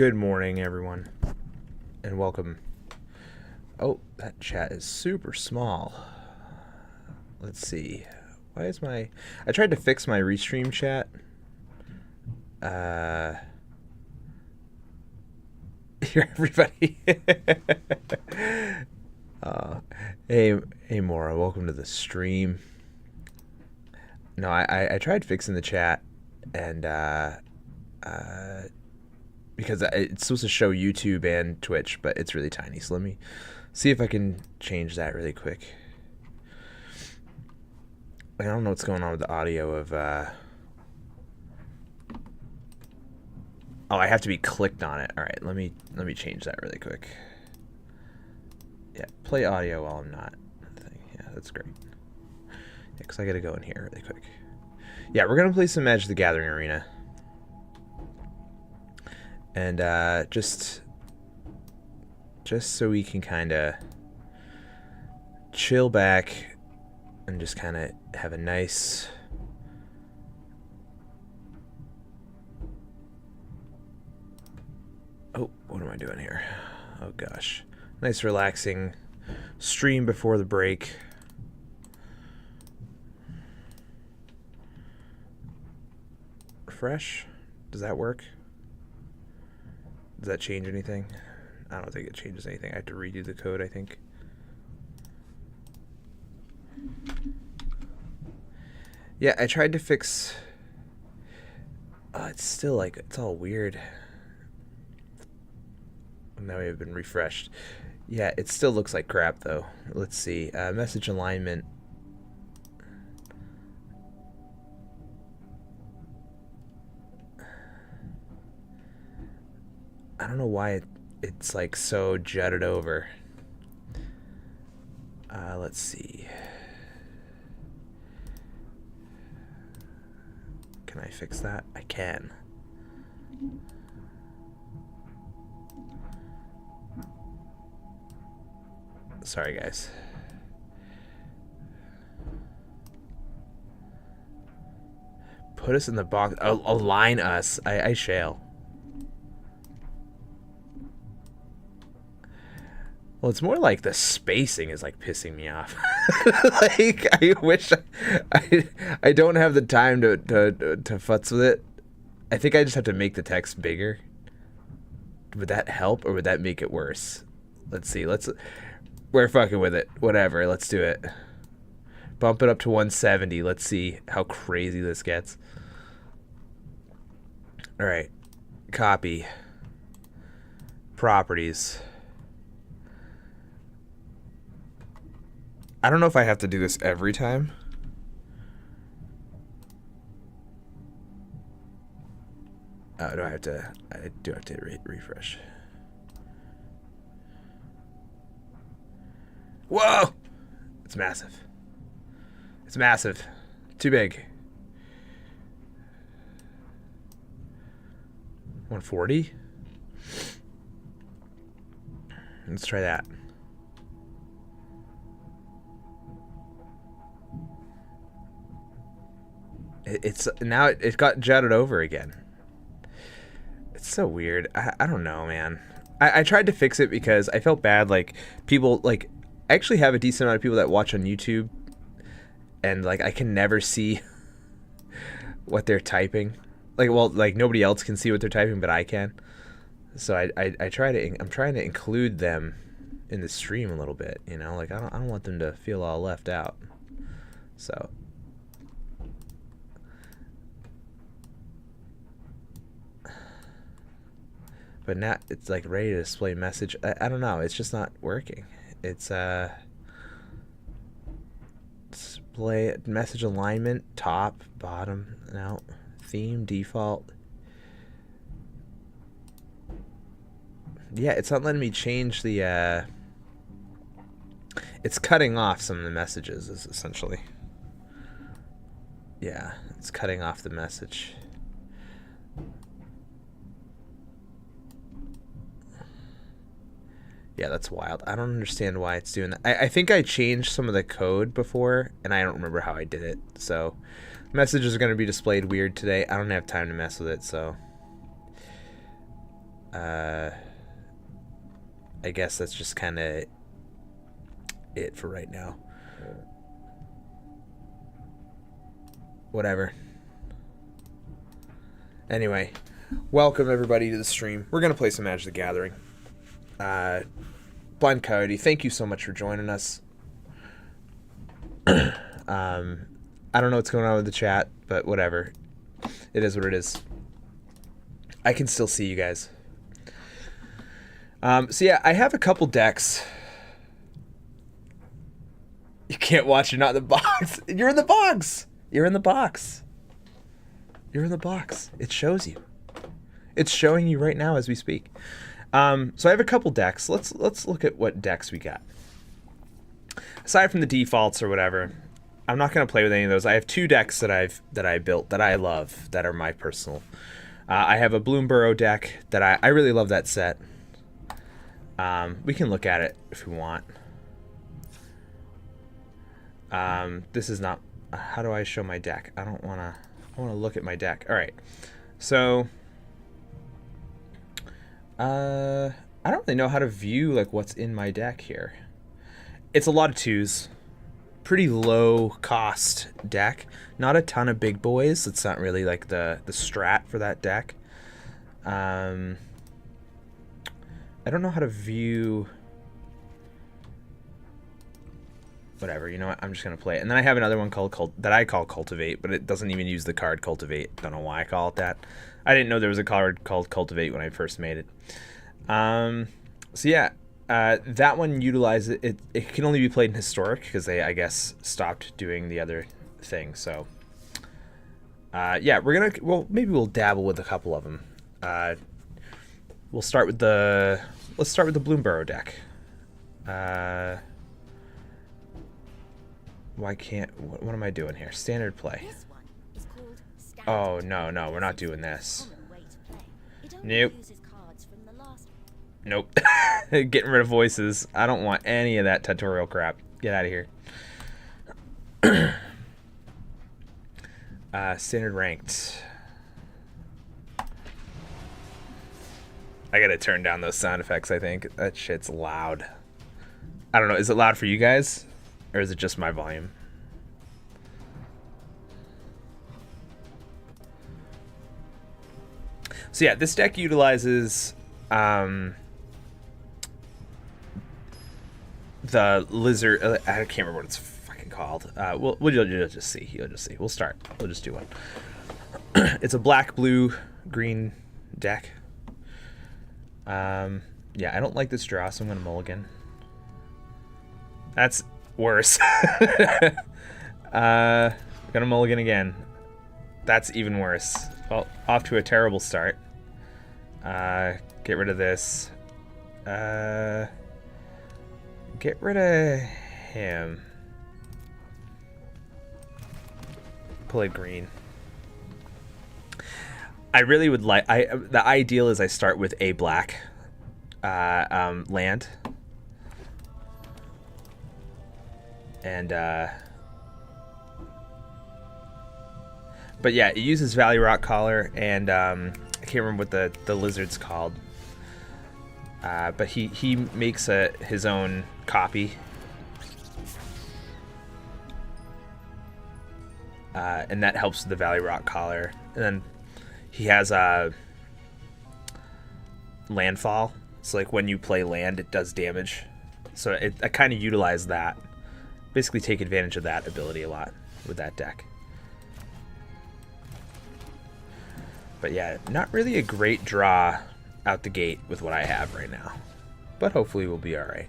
Good morning, everyone, and welcome. Oh, that chat is super small. Let's see. Why is my... I tried to fix my restream chat. Here, everybody. Hey, Maura, welcome to the stream. No, I tried fixing the chat, and, because it's supposed to show YouTube and Twitch, but it's really tiny. So let me see if I can change that really quick. I don't know what's going on with the audio of... Oh, I have to be clicked on it. All right, let me change that really quick. Yeah, play audio while I'm not. Yeah, that's great. Yeah, because I got to go in here really quick. Yeah, we're going to play some Magic the Gathering Arena. And just so we can kind of chill back and just kind of have a nice... Oh, what am I doing here? Oh gosh. Nice relaxing stream before the break. Refresh? Does that work? Does that change anything? I don't think it changes anything. I have to redo the code, I think. Yeah, I tried to fix... it's still like, it's all weird. Now we have been refreshed. Yeah, it still looks like crap though. Let's see. Message alignment. I don't know why it's like so jutted over. Let's see. Can I fix that? I can. Sorry, guys. Put us in the box. Align us. I shall. Well, it's more like the spacing is like pissing me off. Like, I wish I don't have the time to futz with it. I think I just have to make the text bigger. Would that help or would that make it worse? Let's see. We're fucking with it. Whatever. Let's do it. Bump it up to 170. Let's see how crazy this gets. All right. Copy. Properties. I don't know if I have to do this every time. I do have to refresh. Whoa! It's massive. It's massive. Too big. 140? Let's try that. It's now it got jutted over again. It's so weird. I don't know, man. I tried to fix it because I felt bad. Like, people, like, I actually have a decent amount of people that watch on YouTube, and like I can never see what they're typing. Like, well, like nobody else can see what they're typing, but I can. So I'm trying to include them in the stream a little bit, you know. Like, I don't want them to feel all left out. So. But now it's like ready to display message. I don't know. It's just not working. It's display message alignment, top, bottom, no, theme, default. Yeah, it's not letting me change the it's cutting off some of the messages, is essentially. Yeah, it's cutting off the message. Yeah, that's wild. I don't understand why it's doing that. I think I changed some of the code before, and I don't remember how I did it. So, messages are going to be displayed weird today. I don't have time to mess with it, so. I guess that's just kind of it for right now. Whatever. Anyway, welcome everybody to the stream. We're going to play some Magic the Gathering. Blind Coyote, thank you so much for joining us. I don't know what's going on with the chat, but whatever. It is what it is. I can still see you guys. So yeah, I have a couple decks. You can't watch, you're not in the box. You're in the box. You're in the box. You're in the box. It shows you. It's showing you right now as we speak. So I have a couple decks. Let's look at what decks we got. Aside from the defaults or whatever, I'm not going to play with any of those. I have two decks that I built that I love, that are my personal. I have a Bloomburrow deck that I really love that set. We can look at it if we want. This is not. How do I show my deck? I don't want to. I want to look at my deck. All right. So, I don't really know how to view like what's in my deck here. It's a lot of twos. Pretty low cost deck. Not a ton of big boys. It's not really like the strat for that deck. I don't know how to view. Whatever, you know what? I'm just gonna play it. And then I have another one called that I call Cultivate, but it doesn't even use the card Cultivate. Don't know why I call it that. I didn't know there was a card called Cultivate when I first made it. So yeah, that one utilizes it. It can only be played in Historic because they, I guess, stopped doing the other thing. So yeah, maybe we'll dabble with a couple of them. Let's start with the Bloomburrow deck. Why can't... What am I doing here? Standard play. Oh, no, we're not doing this. Nope. Nope. Getting rid of voices. I don't want any of that tutorial crap. Get out of here. Standard ranked. I gotta turn down those sound effects, I think. That shit's loud. I don't know. Is it loud for you guys? Or is it just my volume? So yeah, this deck utilizes the lizard. I can't remember what it's fucking called. You'll just see. You'll just see. We'll start. We'll just do one. It's a black, blue, green deck. Yeah, I don't like this draw, so I'm gonna mulligan. That's worse. Gonna mulligan again. That's even worse. Well, off to a terrible start. Get rid of this. Get rid of him. Play green. I really would like. The ideal is I start with a black land. And but yeah, it uses Valley Rock Collar, and I can't remember what the lizard's called. But he makes his own copy, and that helps with the Valley Rock Collar. And then he has landfall, so like when you play land, it does damage. So I kind of utilize that. Basically take advantage of that ability a lot with that deck. But yeah, not really a great draw out the gate with what I have right now. But hopefully we'll be alright.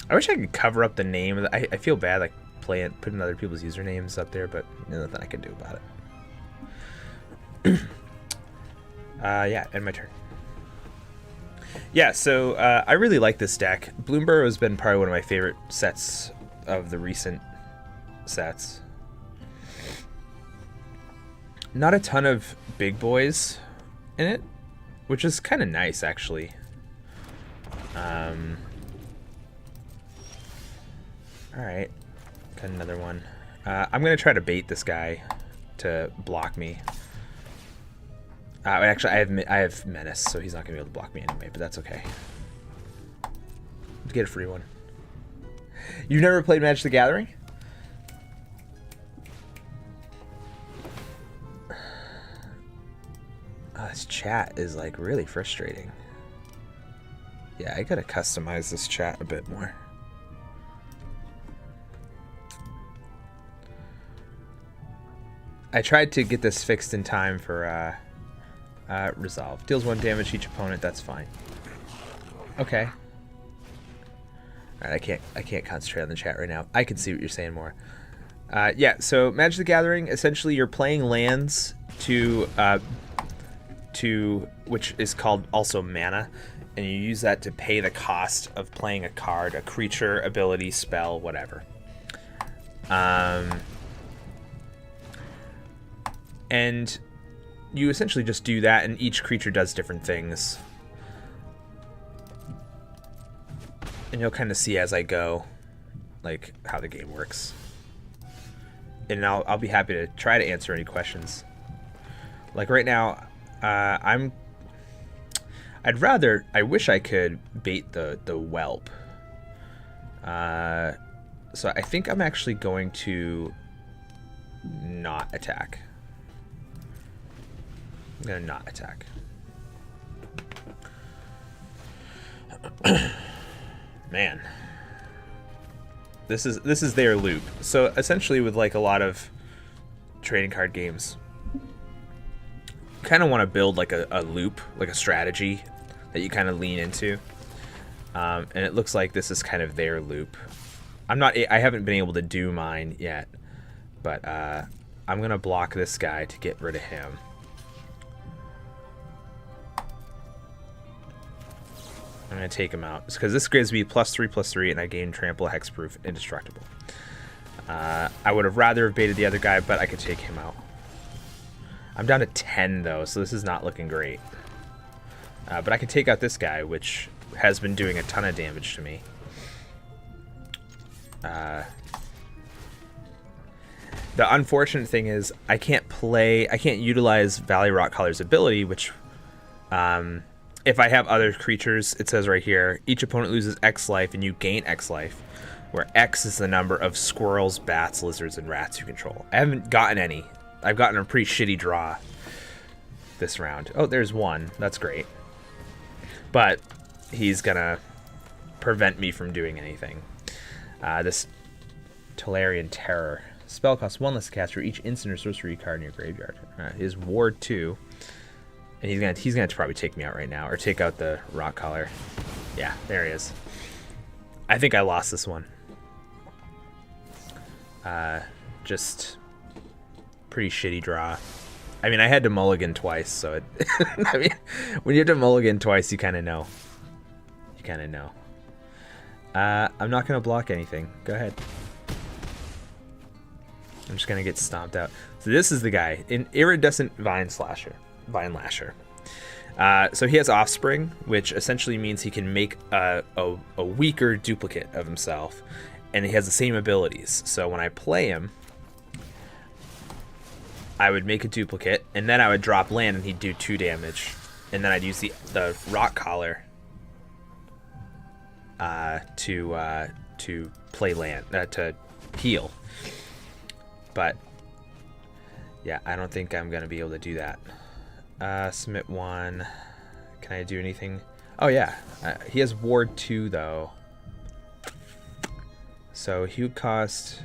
I wish I could cover up the name of I feel bad like putting other people's usernames up there, but there's nothing I can do about it. Yeah, end my turn. Yeah, so I really like this deck. Bloomburrow has been probably one of my favorite sets of the recent sets. Not a ton of big boys in it, which is kind of nice actually. Alright, got another one. I'm gonna try to bait this guy to block me. Actually, I have Menace, so he's not gonna be able to block me anyway. But that's okay. Let's get a free one. You've never played Magic the Gathering? This chat is like really frustrating. Yeah, I gotta customize this chat a bit more. I tried to get this fixed in time for resolve. Deals 1 damage each opponent. That's fine. Okay. All right, I can't concentrate on the chat right now. I can see what you're saying more. Yeah. So Magic the Gathering, essentially, you're playing lands to which is called also mana, and you use that to pay the cost of playing a card, a creature, ability, spell, whatever. And you essentially just do that, and each creature does different things. And you'll kind of see as I go, like, how the game works. And I'll be happy to try to answer any questions. Like right now, I wish I could bait the whelp. So I think I'm actually going to not attack. I'm gonna not attack. Man, this is their loop. So essentially, with like a lot of trading card games, you kind of want to build like a loop, like a strategy that you kind of lean into. And it looks like this is kind of their loop. I haven't been able to do mine yet, but I'm gonna block this guy to get rid of him. I'm going to take him out. It's because this gives me +3/+3, and I gain trample, hexproof, indestructible. I would have rather have baited the other guy, but I could take him out. I'm down to 10, though, so this is not looking great. But I can take out this guy, which has been doing a ton of damage to me. The unfortunate thing is I can't utilize Valley Rockcaller's ability, which... if I have other creatures, it says right here, each opponent loses X life and you gain X life, where X is the number of squirrels, bats, lizards, and rats you control. I haven't gotten any. I've gotten a pretty shitty draw this round. Oh, there's one. That's great. But he's gonna prevent me from doing anything. This Tolarian Terror. Spell costs 1 less to cast for each instant or sorcery card in your graveyard. His Ward 2. And he's gonna probably take me out right now, or take out the rock collar. Yeah, there he is. I think I lost this one. Just pretty shitty draw. I mean, I had to mulligan twice, so it. I mean, when you have to mulligan twice, you kind of know. You kind of know. I'm not gonna block anything. Go ahead. I'm just gonna get stomped out. So this is the guy in Iridescent Vine Lasher. So he has Offspring, which essentially means he can make a weaker duplicate of himself, and he has the same abilities. So when I play him, I would make a duplicate, and then I would drop land, and he'd do 2 damage, and then I'd use the Rock Collar to play land to heal. But yeah, I don't think I'm gonna be able to do that. Submit 1. Can I do anything? Oh yeah, he has Ward 2 though, so he would cost.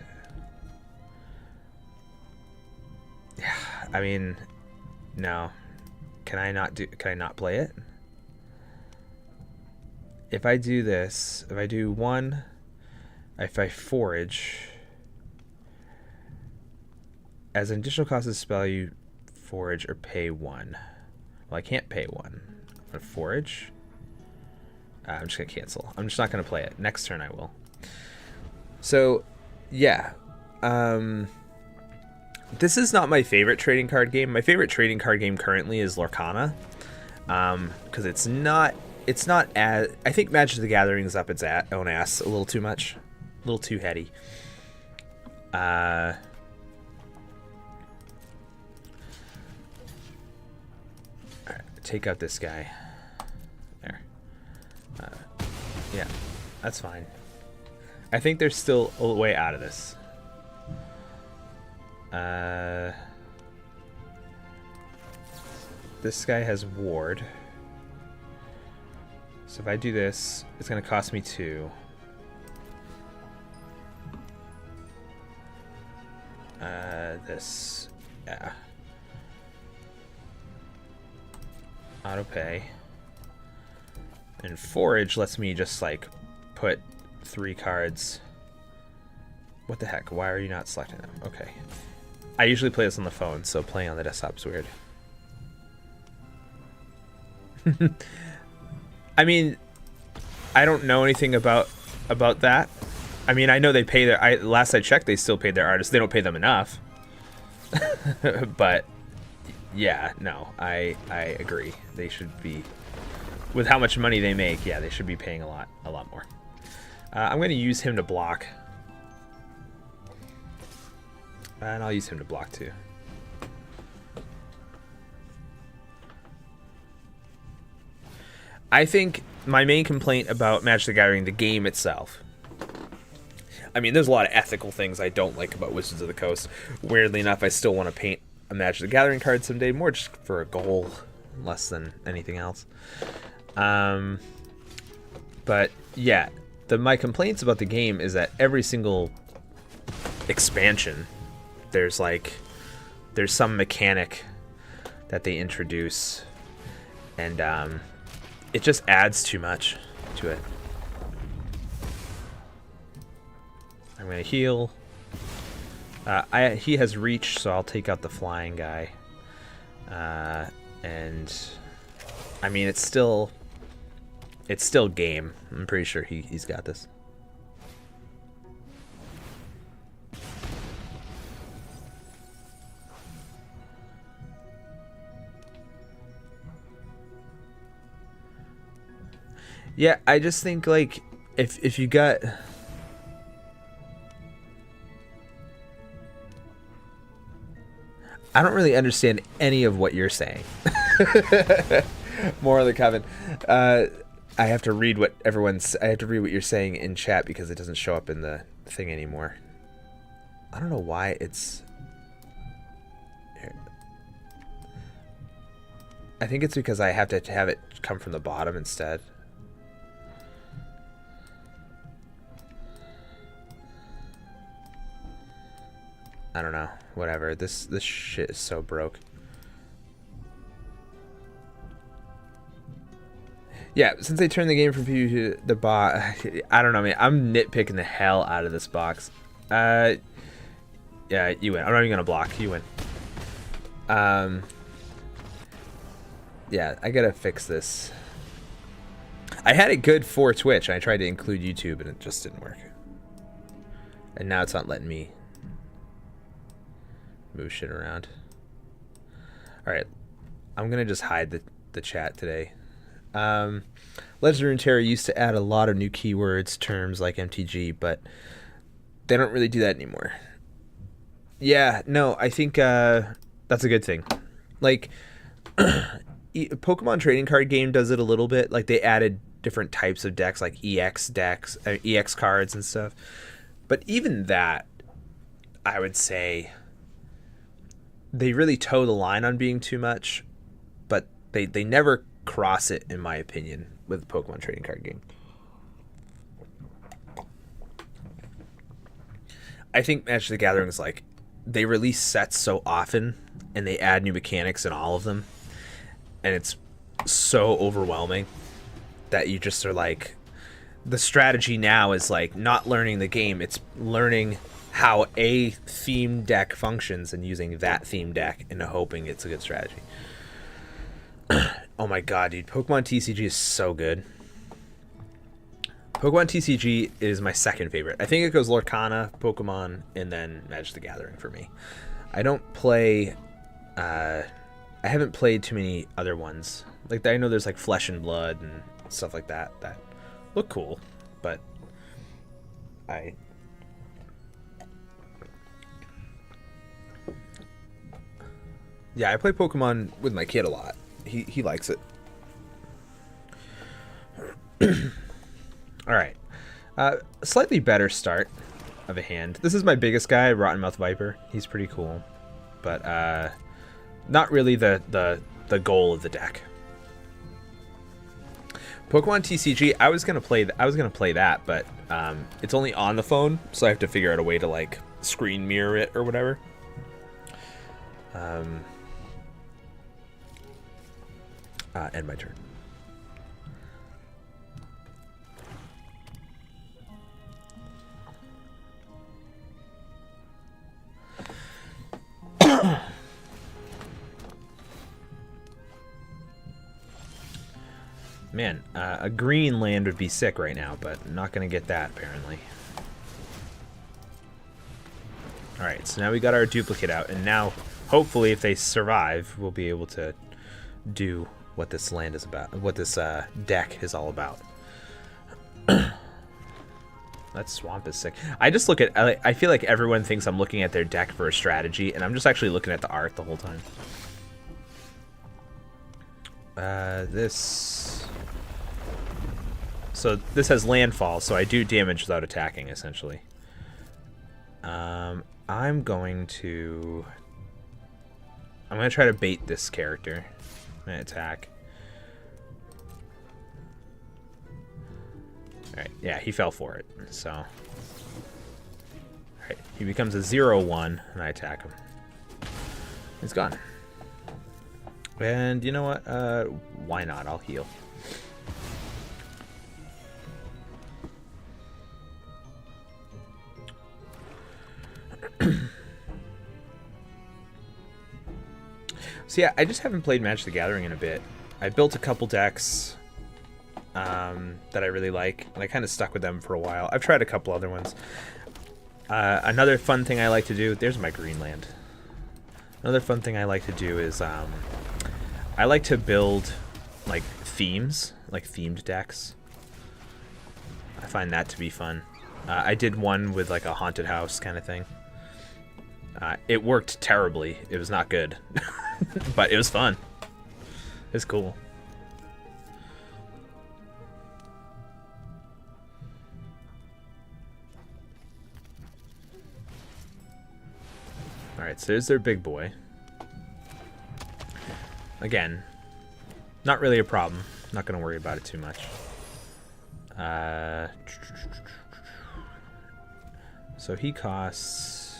Yeah, I mean, no. Can I not play it? If I do this, if I do 1, if I forage, as an additional cost of the spell, you forage or pay 1. Well, I can't pay 1. But forage. I'm just gonna cancel. I'm just not gonna play it. Next turn I will. So, yeah. This is not my favorite trading card game. My favorite trading card game currently is Lorcana, because it's not as. I think Magic the Gathering is up its own ass a little too much, a little too heady. take out this guy. There. Yeah, that's fine. I think there's still a way out of this. This guy has ward. So if I do this, it's going to cost me 2. This. Yeah. Auto pay. And forage lets me just like put 3 cards. What the heck? Why are you not selecting them? Okay. I usually play this on the phone, so playing on the desktop's weird. I mean, I don't know anything about that. I mean, I know they pay their. Last I checked, they still paid their artists. They don't pay them enough. But yeah, no, I agree. They should be, with how much money they make. Yeah, they should be paying a lot more. I'm going to use him to block, and I'll use him to block too. I think my main complaint about Magic the Gathering, the game itself. I mean, there's a lot of ethical things I don't like about Wizards of the Coast. Weirdly enough, I still want to paint a Magic the Gathering card someday, more just for a goal, less than anything else. But yeah, my complaints about the game is that every single expansion, there's some mechanic that they introduce, and it just adds too much to it. I'm gonna heal. He has reach, so I'll take out the flying guy. And I mean, it's still game. I'm pretty sure he's got this. Yeah, I just think like if you got, I don't really understand any of what you're saying. More of the comment. I have to read what I have to read what you're saying in chat because it doesn't show up in the thing anymore. I don't know why it's here. I think it's because I have to have it come from the bottom instead. I don't know. Whatever. This shit is so broke. Yeah, since they turned the game from PvP to the bot, I don't know, man. I'm nitpicking the hell out of this box. Yeah, you win. I'm not even gonna block. You win. Yeah, I gotta fix this. I had it good for Twitch. I tried to include YouTube, and it just didn't work. And now it's not letting me move shit around. Alright, I'm gonna just hide the chat today. Legend of Runeterra used to add a lot of new keywords, terms like MTG, but they don't really do that anymore. Yeah, no, I think that's a good thing. Like, Pokemon trading card game does it a little bit. Like, they added different types of decks, like EX decks, EX cards and stuff. But even that, I would say, they really toe the line on being too much, but they never cross it, in my opinion, with the Pokemon trading card game. I think Magic the Gathering is like, they release sets so often, and they add new mechanics in all of them, and it's so overwhelming that you just are like, the strategy now is like not learning the game, it's learning how a theme deck functions and using that theme deck and hoping it's a good strategy. Oh my god, dude. Pokemon TCG is so good. Pokemon TCG is my second favorite. I think it goes Lorcana, Pokemon, and then Magic the Gathering for me. I don't play... I haven't played too many other ones. Like, I know there's like Flesh and Blood and stuff like that that look cool, but yeah, I play Pokemon with my kid a lot. He likes it. All right. Slightly better start of a hand. This is my biggest guy, Rottenmouth Viper. He's pretty cool, but not really the goal of the deck. Pokemon TCG. I was gonna play that, but it's only on the phone, so I have to figure out a way to like screen mirror it or whatever. End my turn. Man, a green land would be sick right now, but I'm not going to get that, apparently. Alright, so now we got our duplicate out, and now, hopefully, if they survive, we'll be able to do what this land is about, what this deck is all about. That swamp is sick. I just look at, I feel like everyone thinks I'm looking at their deck for a strategy, and I'm just actually looking at the art the whole time. So this has landfall, so I do damage without attacking, essentially. I'm going to try to bait this character. I'm going to attack. Alright, yeah, he fell for it, so... Alright, he becomes a 0-1, and I attack him. He's gone. And you know what? Why not? I'll heal. So yeah, I just haven't played Magic the Gathering in a bit. I built a couple decks that I really like, and I kind of stuck with them for a while. I've tried a couple other ones. Another fun thing I like to do... There's my green land. Another fun thing I like to do is I like to build like themes, like themed decks. I find that to be fun. I did one with like a haunted house kind of thing. It worked terribly. It was not good. But it was fun. It's cool. Alright, so there's their big boy. Again, not really a problem. Not going to worry about it too much. So he costs...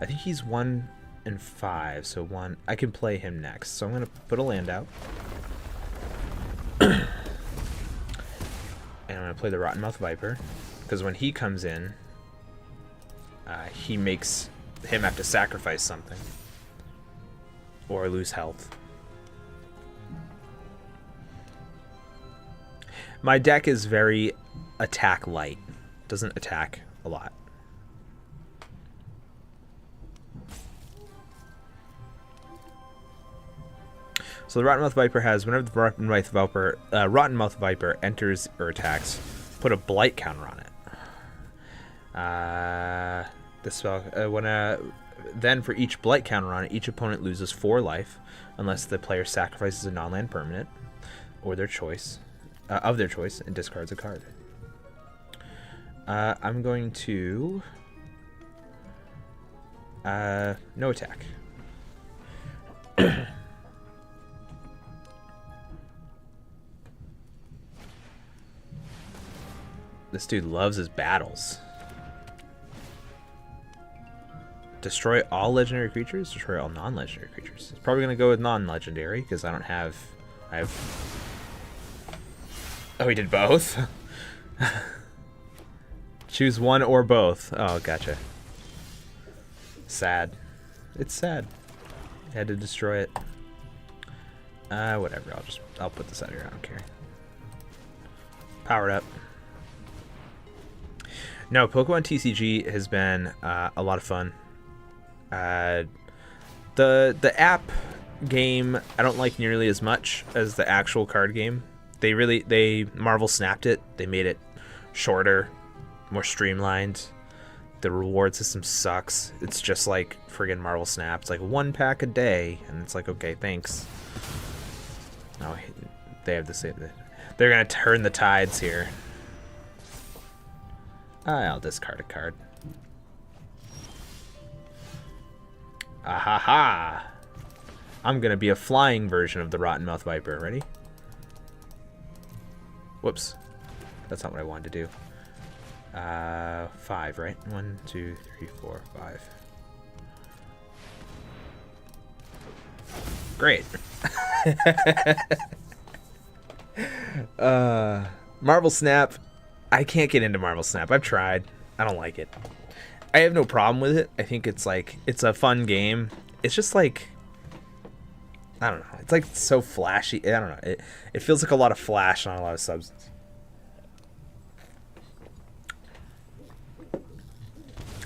I think he's 1 and 5, so 1... I can play him next. So I'm going to put a land out. And I'm going to play the Rottenmouth Viper. Because when he comes in, he makes him have to sacrifice something. Or lose health. My deck is very attack light. Doesn't attack a lot. So the Rottenmouth Viper has, whenever the Rottenmouth Viper enters or attacks, put a blight counter on it. This spell, then for each blight counter on it, each opponent loses 4 life, unless the player sacrifices a non-land permanent, or their choice, of their choice, and discards a card. I'm going to no attack. This dude loves his battles. Destroy all legendary creatures, destroy all non-legendary creatures. It's probably going to go with non-legendary, because I don't have... Oh, he did both? Choose one or both. Oh, gotcha. Sad. It's sad. I had to destroy it. Whatever. I'll put this out here. I don't care. Powered up. No, Pokemon TCG has been a lot of fun. The app game I don't like nearly as much as the actual card game. Marvel snapped it. They made it shorter, more streamlined. The reward system sucks. It's just like friggin' Marvel Snap. It's like 1 pack a day, and it's like, okay, thanks. Oh, they have the same. They're gonna turn the tides here. I'll discard a card. Ahaha! I'm gonna be a flying version of the Rottenmouth Viper. Ready? Whoops. That's not what I wanted to do. 5, right? 1, 2, 3, 4, 5. Great. Marble Snap. I can't get into Marble Snap. I've tried. I don't like it. I have no problem with it. I think it's like, it's a fun game. It's just like, I don't know. It's like so flashy. I don't know. It feels like a lot of flash, not a lot of substance.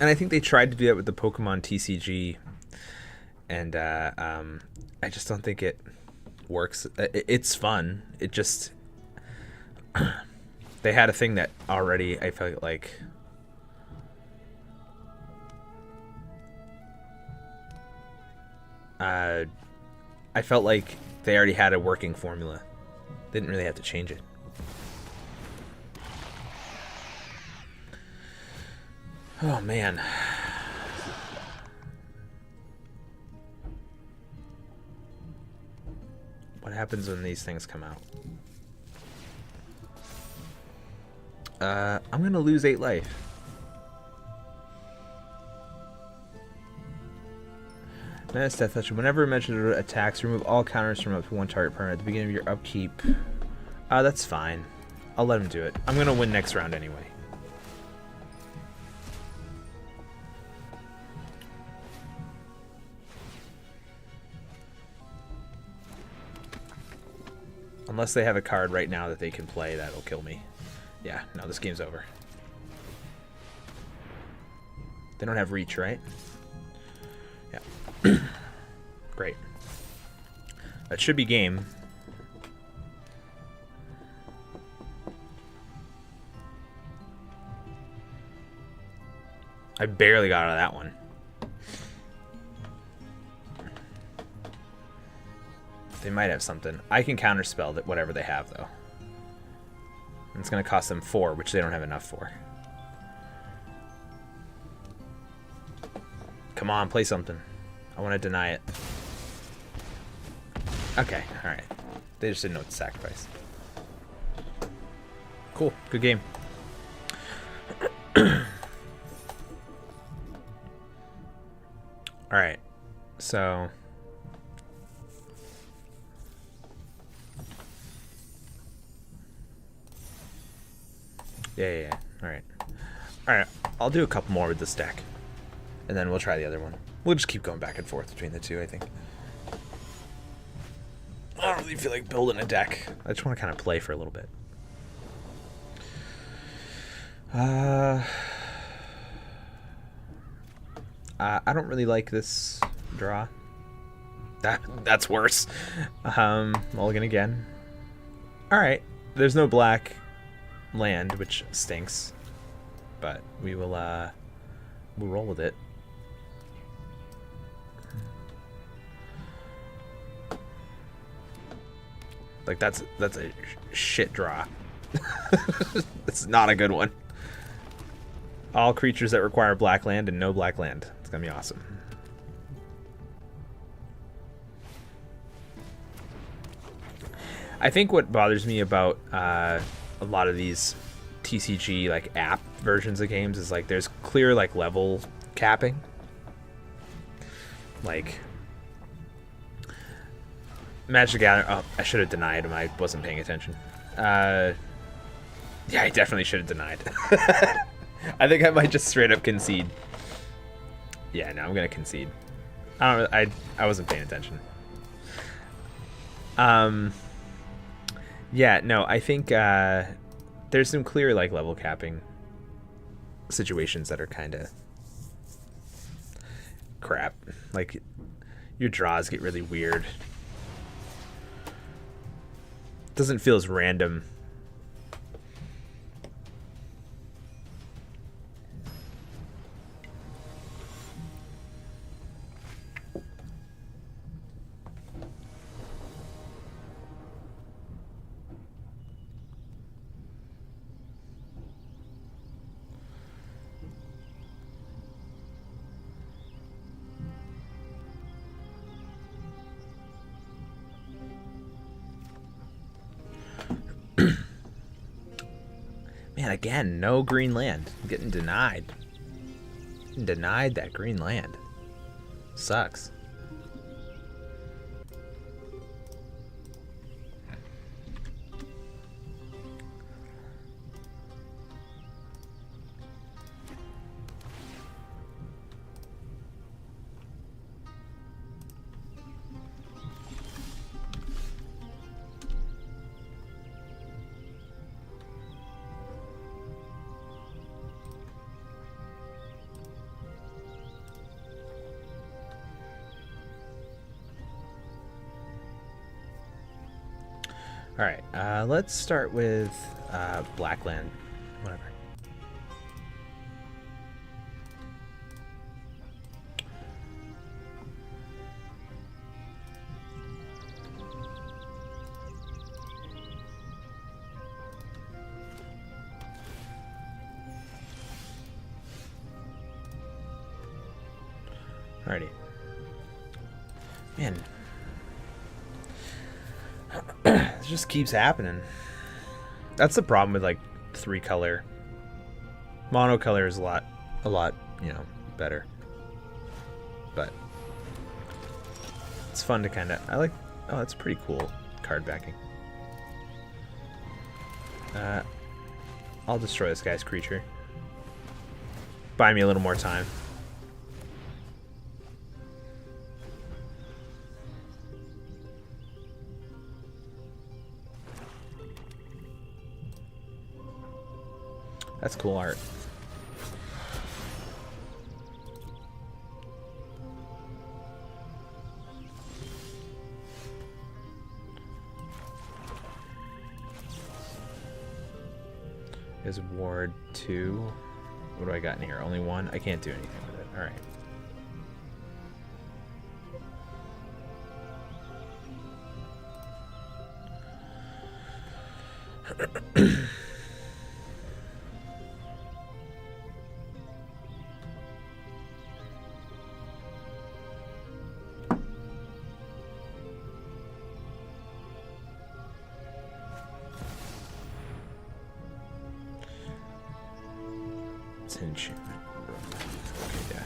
And I think they tried to do that with the Pokemon TCG, and I just don't think it works. It's fun. It just they had a thing that already I felt like I felt like they already had a working formula. They didn't really have to change it. Oh man. What happens when these things come out? I'm gonna lose 8 life. Menace Death Touch. Whenever mentioned attacks, remove all counters from up to 1 target permanent at the beginning of your upkeep. That's fine. I'll let him do it. I'm gonna win next round anyway. Unless they have a card right now that they can play, that'll kill me. Yeah, no, this game's over. They don't have reach, right? Yeah. Great. That should be game. I barely got out of that one. They might have something. I can counterspell that whatever they have, though. And it's going to cost them 4, which they don't have enough for. Come on, play something. I want to deny it. Okay, alright. They just didn't know what to sacrifice. Cool, good game. Alright, so... Yeah. Alright. Alright, I'll do a couple more with this deck. And then we'll try the other one. We'll just keep going back and forth between the two, I think. I don't really feel like building a deck. I just want to kind of play for a little bit. I don't really like this draw. That's worse. Mulligan again. Alright. There's no black land, which stinks, but we will we'll roll with it. Like that's a shit draw. It's not a good one. All creatures that require black land and no black land. It's gonna be awesome. I think what bothers me about a lot of these TCG like app versions of games is like there's clear like level capping. Like Magic the Gathering. Oh, I should have denied him. I wasn't paying attention. Yeah, I definitely should have denied. I think I might just straight up concede. Yeah, no, I'm gonna concede. I wasn't paying attention. Yeah, no, I think there's some clear like level capping situations that are kind of crap. Like your draws get really weird. Doesn't feel as random. Man, again, no green land. I'm getting denied. Getting denied that green land. Sucks. All right, let's start with Blackland, whatever. Alrighty. Man. It just keeps happening. That's the problem with like 3-color. Monocolor is a lot, you know, better. But it's fun to kind of, I like, oh, that's pretty cool card backing. I'll destroy this guy's creature. Buy me a little more time. That's cool art. Is Ward 2. What do I got in here? Only 1? I can't do anything with it. Alright. Enchantment. Okay, yeah.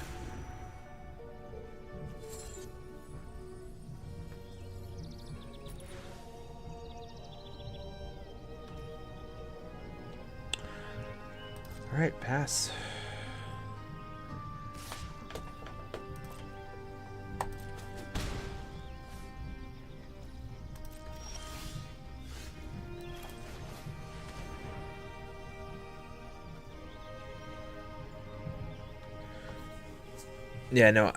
All right, pass. Yeah, no.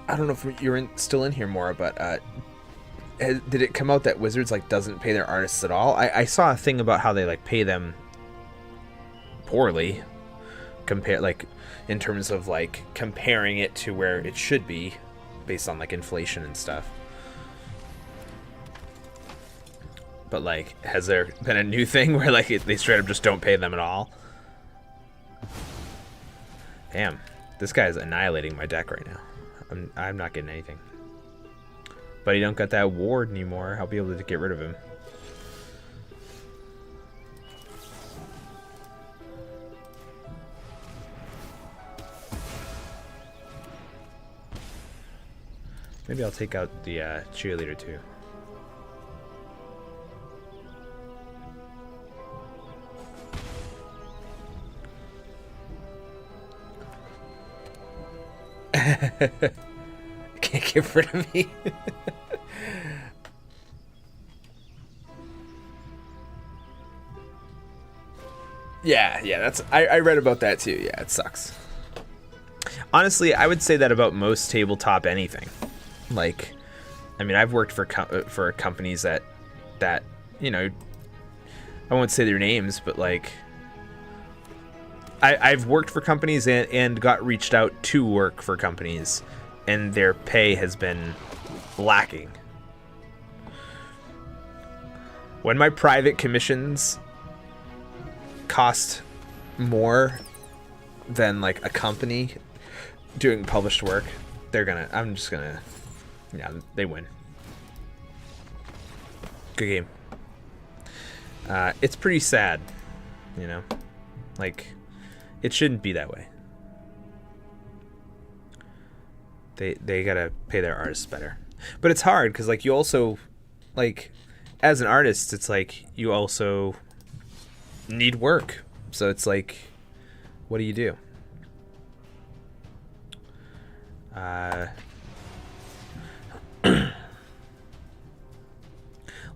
I don't know if you're still in here more, but did it come out that Wizards like doesn't pay their artists at all? I saw a thing about how they like pay them poorly, like in terms of like comparing it to where it should be, based on like inflation and stuff. But like, has there been a new thing where like they straight up just don't pay them at all? Damn, this guy is annihilating my deck right now. I'm not getting anything. But he don't got that ward anymore. I'll be able to get rid of him. Maybe I'll take out the cheerleader too. Can't get rid of me. Yeah, that's I read about that too. Yeah, it sucks. Honestly, I would say that about most tabletop anything. Like, I mean, I've worked for companies that you know, I won't say their names, but like I've worked for companies and got reached out to work for companies, and their pay has been lacking. When my private commissions cost more than like a company doing published work, I'm just gonna, yeah, they win. Good game. It's pretty sad, you know? Like, it shouldn't be that way. They gotta pay their artists better. But it's hard, because, like, you also, like, as an artist, it's like, you also need work. So it's like, what do you do?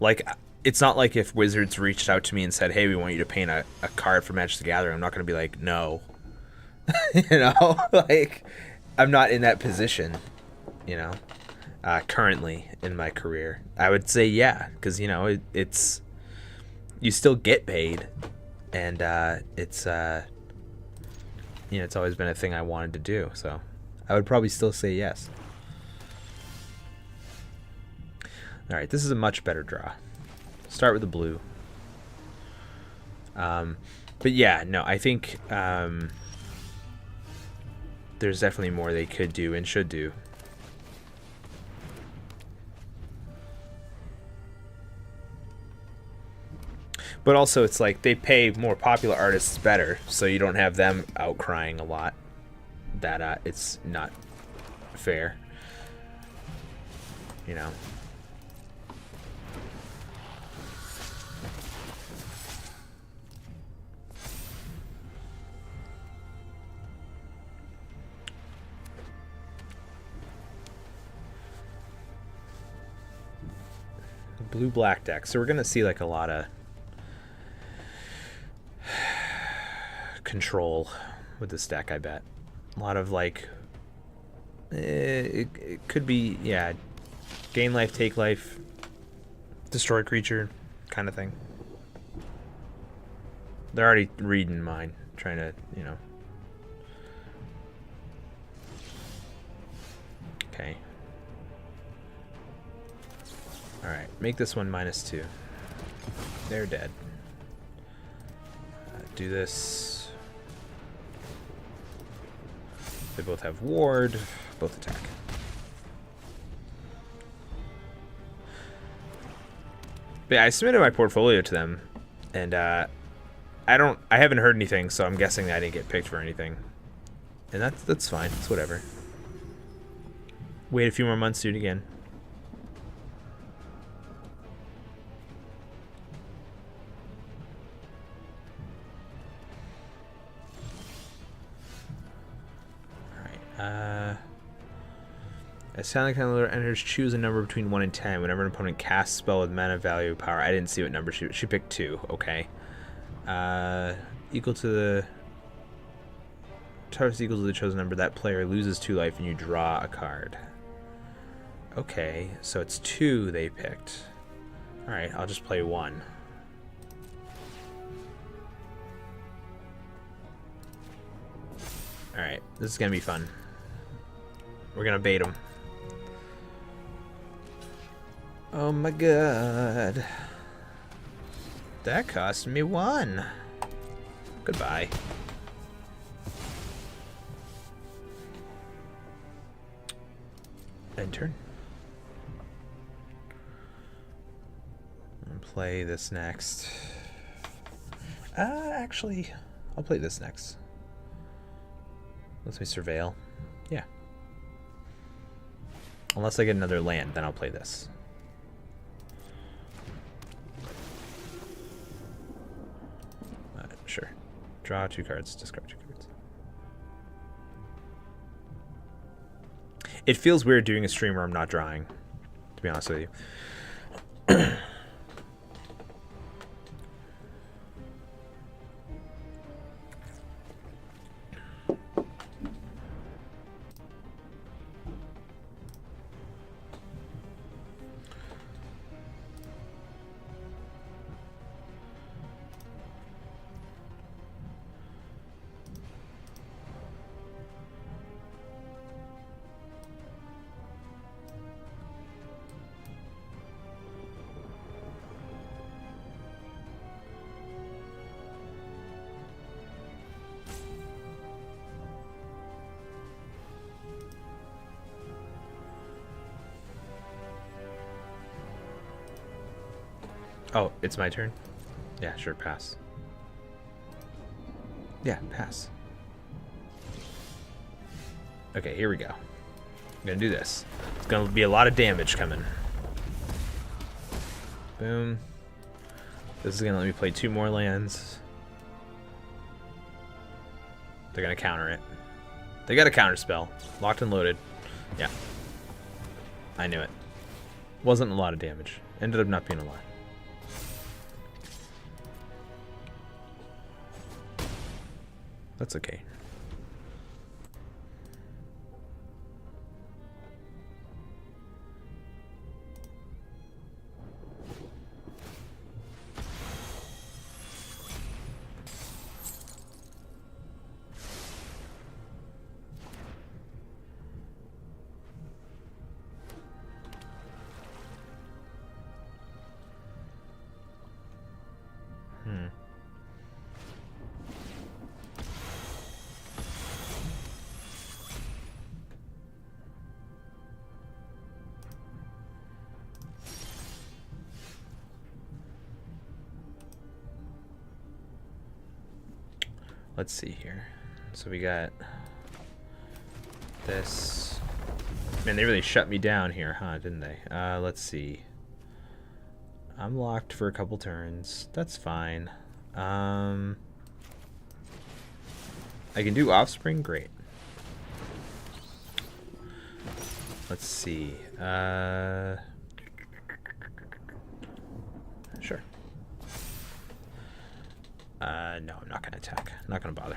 Like, it's not like if Wizards reached out to me and said, hey, we want you to paint a card for Magic the Gathering. I'm not going to be like, no. You know? Like, I'm not in that position, you know, currently in my career. I would say yeah, because, you know, it's... You still get paid, and it's... you know, it's always been a thing I wanted to do, so I would probably still say yes. All right, this is a much better draw. Start with the blue. But yeah, no, I think there's definitely more they could do and should do. But also, it's like they pay more popular artists better, so you don't have them outcrying a lot that it's not fair. You know. Blue-black deck. So we're going to see like a lot of control with this deck, I bet. A lot of like... it could be, yeah, gain life, take life, destroy creature kind of thing. They're already reading mine, trying to, you know... Okay. Alright, make this one -2. They're dead. Do this. They both have ward. Both attack. But yeah, I submitted my portfolio to them, and I haven't heard anything, so I'm guessing I didn't get picked for anything. And that's fine. It's whatever. Wait a few more months, do it again. As sound like kind enters, choose a number between 1 and 10. Whenever an opponent casts a spell with mana value power, I didn't see what number she picked 2. Okay. Equal to the target equal to the chosen number. That player loses 2 life, and you draw a card. Okay, so it's 2 they picked. All right, I'll just play 1. All right, this is gonna be fun. We're gonna bait them. Oh my god. That cost me 1. Goodbye. End turn. I'll play this next. Actually, I'll play this next. Let's me surveil. Yeah. Unless I get another land, then I'll play this. Sure. Draw 2 cards, discard 2 cards. It feels weird doing a stream where I'm not drawing, to be honest with you. Oh, it's my turn? Yeah, sure, pass. Yeah, pass. Okay, here we go. I'm gonna do this. It's gonna be a lot of damage coming. Boom. This is gonna let me play 2 more lands. They're gonna counter it. They got a counter spell. Locked and loaded. Yeah. I knew it. Wasn't a lot of damage. Ended up not being a lot. That's okay. Let's see here. So we got this. Man, they really shut me down here, huh? Didn't they? Let's see. I'm locked for a couple turns. That's fine. I can do Offspring. Great. Let's see. Sure. No, I'm not gonna attack. I'm not gonna bother.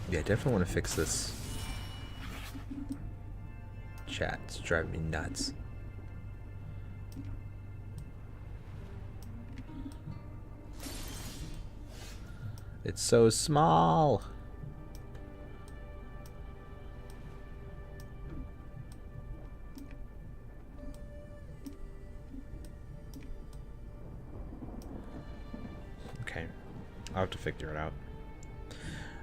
Yeah, I definitely want to fix this chat. It's driving me nuts. It's so small. Okay, I'll have to figure it out.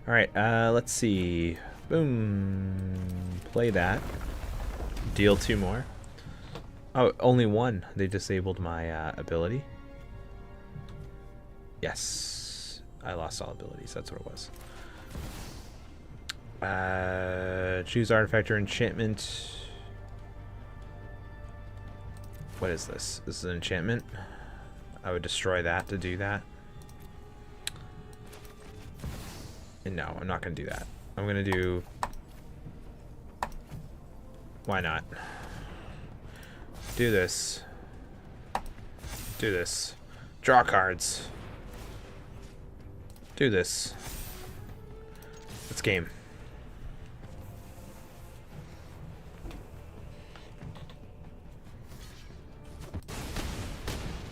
All right, let's see. Boom. Play that. Deal 2 more. Oh, only 1. They disabled my ability. Yes. I lost all abilities. That's what it was. Choose artifact or enchantment. What is this? This is an enchantment. I would destroy that to do that. No, I'm not going to do that. I'm going to do... Why not? Do this. Do this. Draw cards. Do this. Let's game.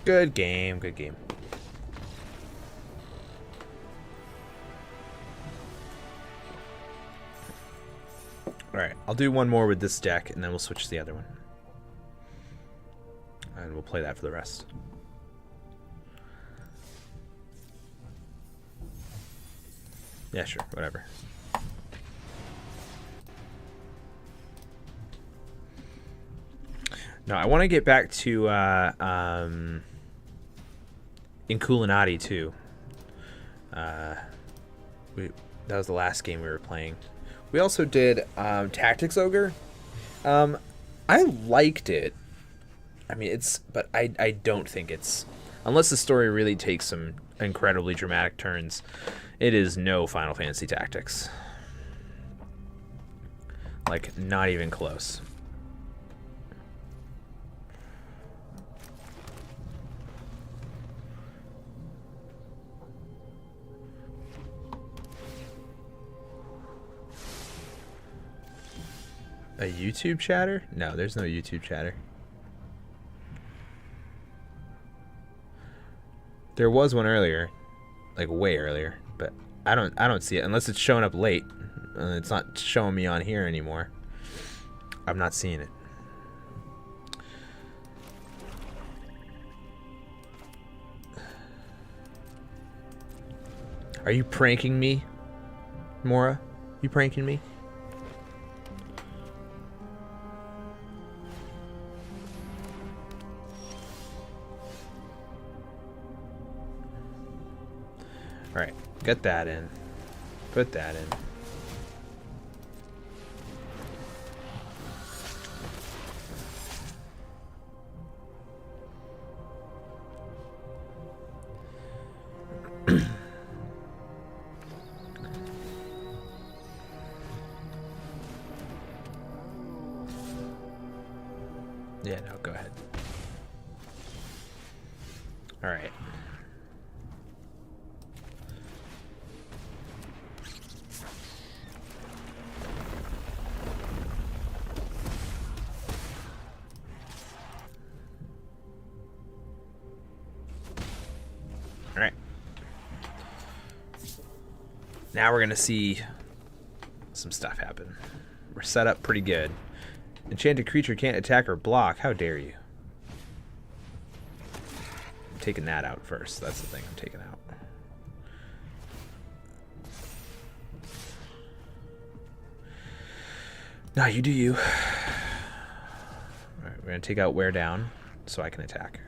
Good game, good game. Alright, I'll do one more with this deck, and then we'll switch to the other one. And we'll play that for the rest. Yeah, sure, whatever. No, I want to get back to Inkulinati too. That was the last game we were playing. We also did Tactics Ogre. I liked it. I mean, but I don't think it's, unless the story really takes some incredibly dramatic turns, it is no Final Fantasy Tactics. Like, not even close. A YouTube chatter? No, there's no YouTube chatter. There was one earlier, like way earlier, but I don't see it unless it's showing up late. It's not showing me on here anymore. I'm not seeing it. Are you pranking me, Mora? You pranking me? Alright, get that in. Put that in. Yeah, no, go ahead. All right. All right. Now we're going to see some stuff happen. We're set up pretty good. Enchanted creature can't attack or block. How dare you? I'm taking that out first. That's the thing I'm taking out. No, you do you. Alright, we're going to take out wear down so I can attack.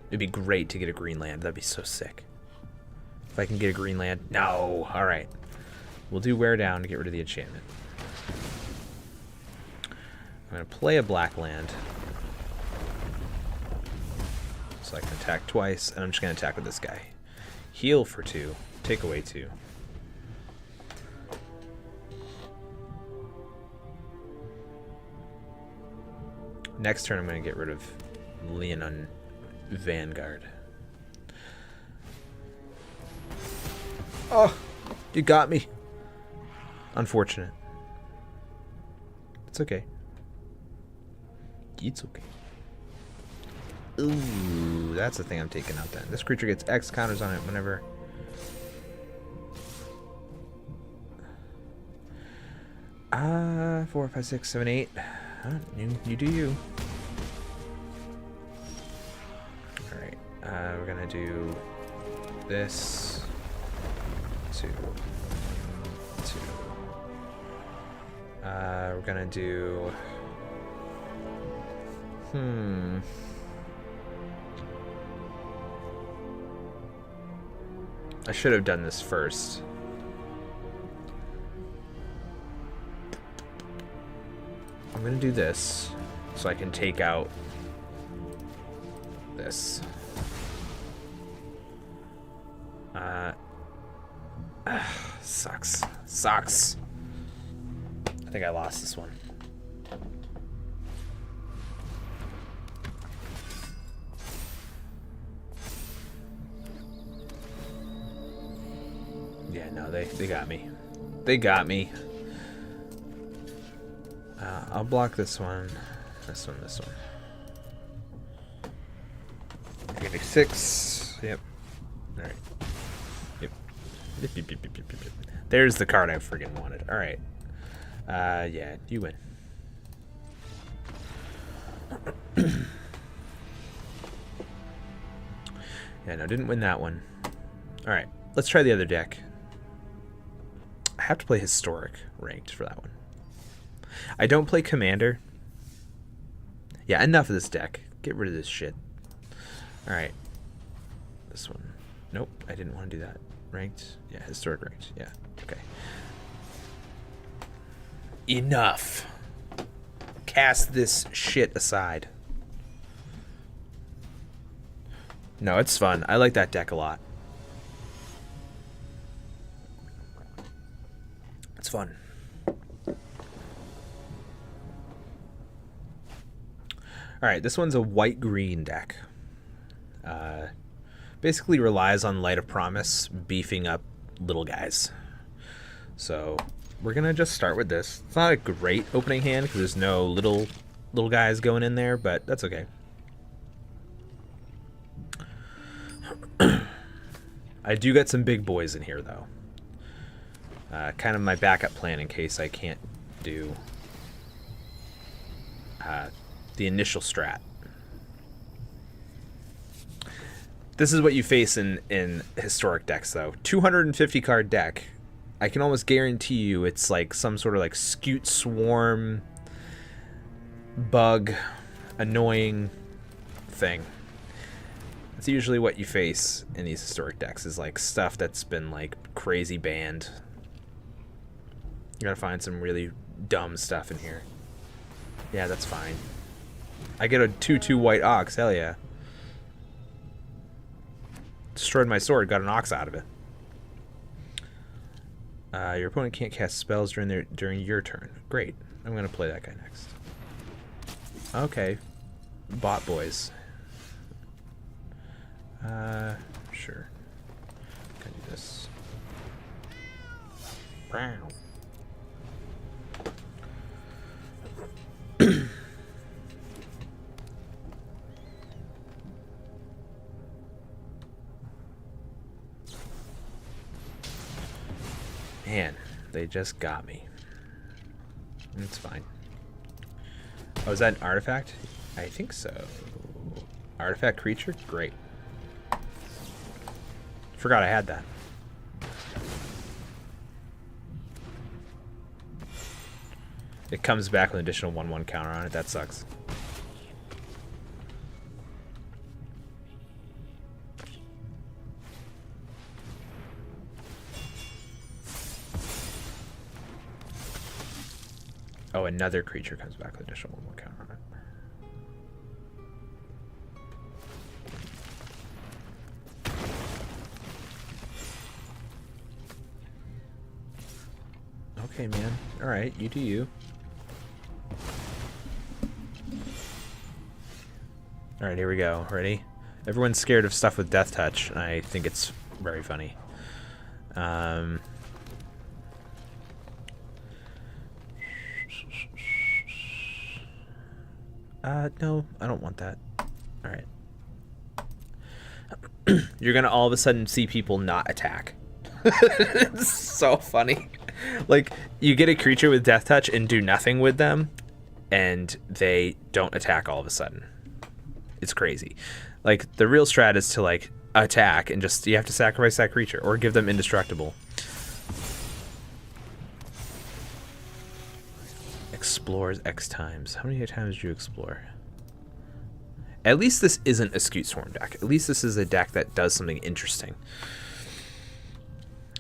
It'd be great to get a green land. That'd be so sick. If I can get a green land. No. All right. We'll do wear down to get rid of the enchantment. I'm going to play a black land. So I can attack twice. And I'm just going to attack with this guy. Heal for 2. Take away 2. Next turn I'm going to get rid of Leonin Vanguard. Oh, you got me. Unfortunate. It's okay. It's okay. Ooh, that's the thing I'm taking out then. This creature gets X counters on it whenever. Ah, 4, 5, 6, 7, 8. You do you. Alright, we're gonna do this. 2. We're gonna do. I should have done this first. I'm gonna do this so I can take out this. Sucks. I think I lost this one. Yeah, no, they got me. They got me. I'll block this one, this one. Give me 6. Yep. All right. Yep. There's the card I friggin' wanted. All right. Yeah, you win. Yeah, no, didn't win that one. All right, let's try the other deck. I have to play Historic ranked for that one. I don't play Commander. Yeah, enough of this deck. Get rid of this shit. All right. This one. Nope, I didn't want to do that. Ranked? Yeah, Historic ranked. Yeah, okay. Enough. Cast this shit aside. No, it's fun. I like that deck a lot. It's fun. Alright, this one's a white-green deck. Basically relies on Light of Promise, beefing up little guys. So we're going to just start with this. It's not a great opening hand because there's no little guys going in there, but that's okay. I do get some big boys in here, though. Kind of my backup plan in case I can't do the initial strat. This is what you face in historic decks, though. 250 card deck. I can almost guarantee you it's like some sort of like Scute Swarm bug annoying thing. It's usually what you face in these historic decks, is like stuff that's been like crazy banned. You're gonna find some really dumb stuff in here. Yeah, that's fine. I get a 2/2 white ox, hell yeah. Destroyed my sword, got an ox out of it. Your opponent can't cast spells during your turn. Great. I'm gonna play that guy next. Okay. Bot boys. Sure. Can do this. Wow. Man, they just got me. It's fine. Oh, is that an artifact? I think so. Artifact creature? Great. Forgot I had that. It comes back with an additional 1/1 counter on it. That sucks. Oh, another creature comes back with additional 1/1 counter on it. Okay, man. Alright, you do you. Alright, here we go. Ready? Everyone's scared of stuff with death touch, and I think it's very funny. No, I don't want that. Alright. You're gonna all of a sudden see people not attack. It's so funny. Like, you get a creature with death touch and do nothing with them, and they don't attack all of a sudden. It's crazy. Like, the real strat is to, like, attack and just, you have to sacrifice that creature or give them indestructible. Explores X times. How many times do you explore? At least this isn't a Scute Swarm deck. At least this is a deck that does something interesting.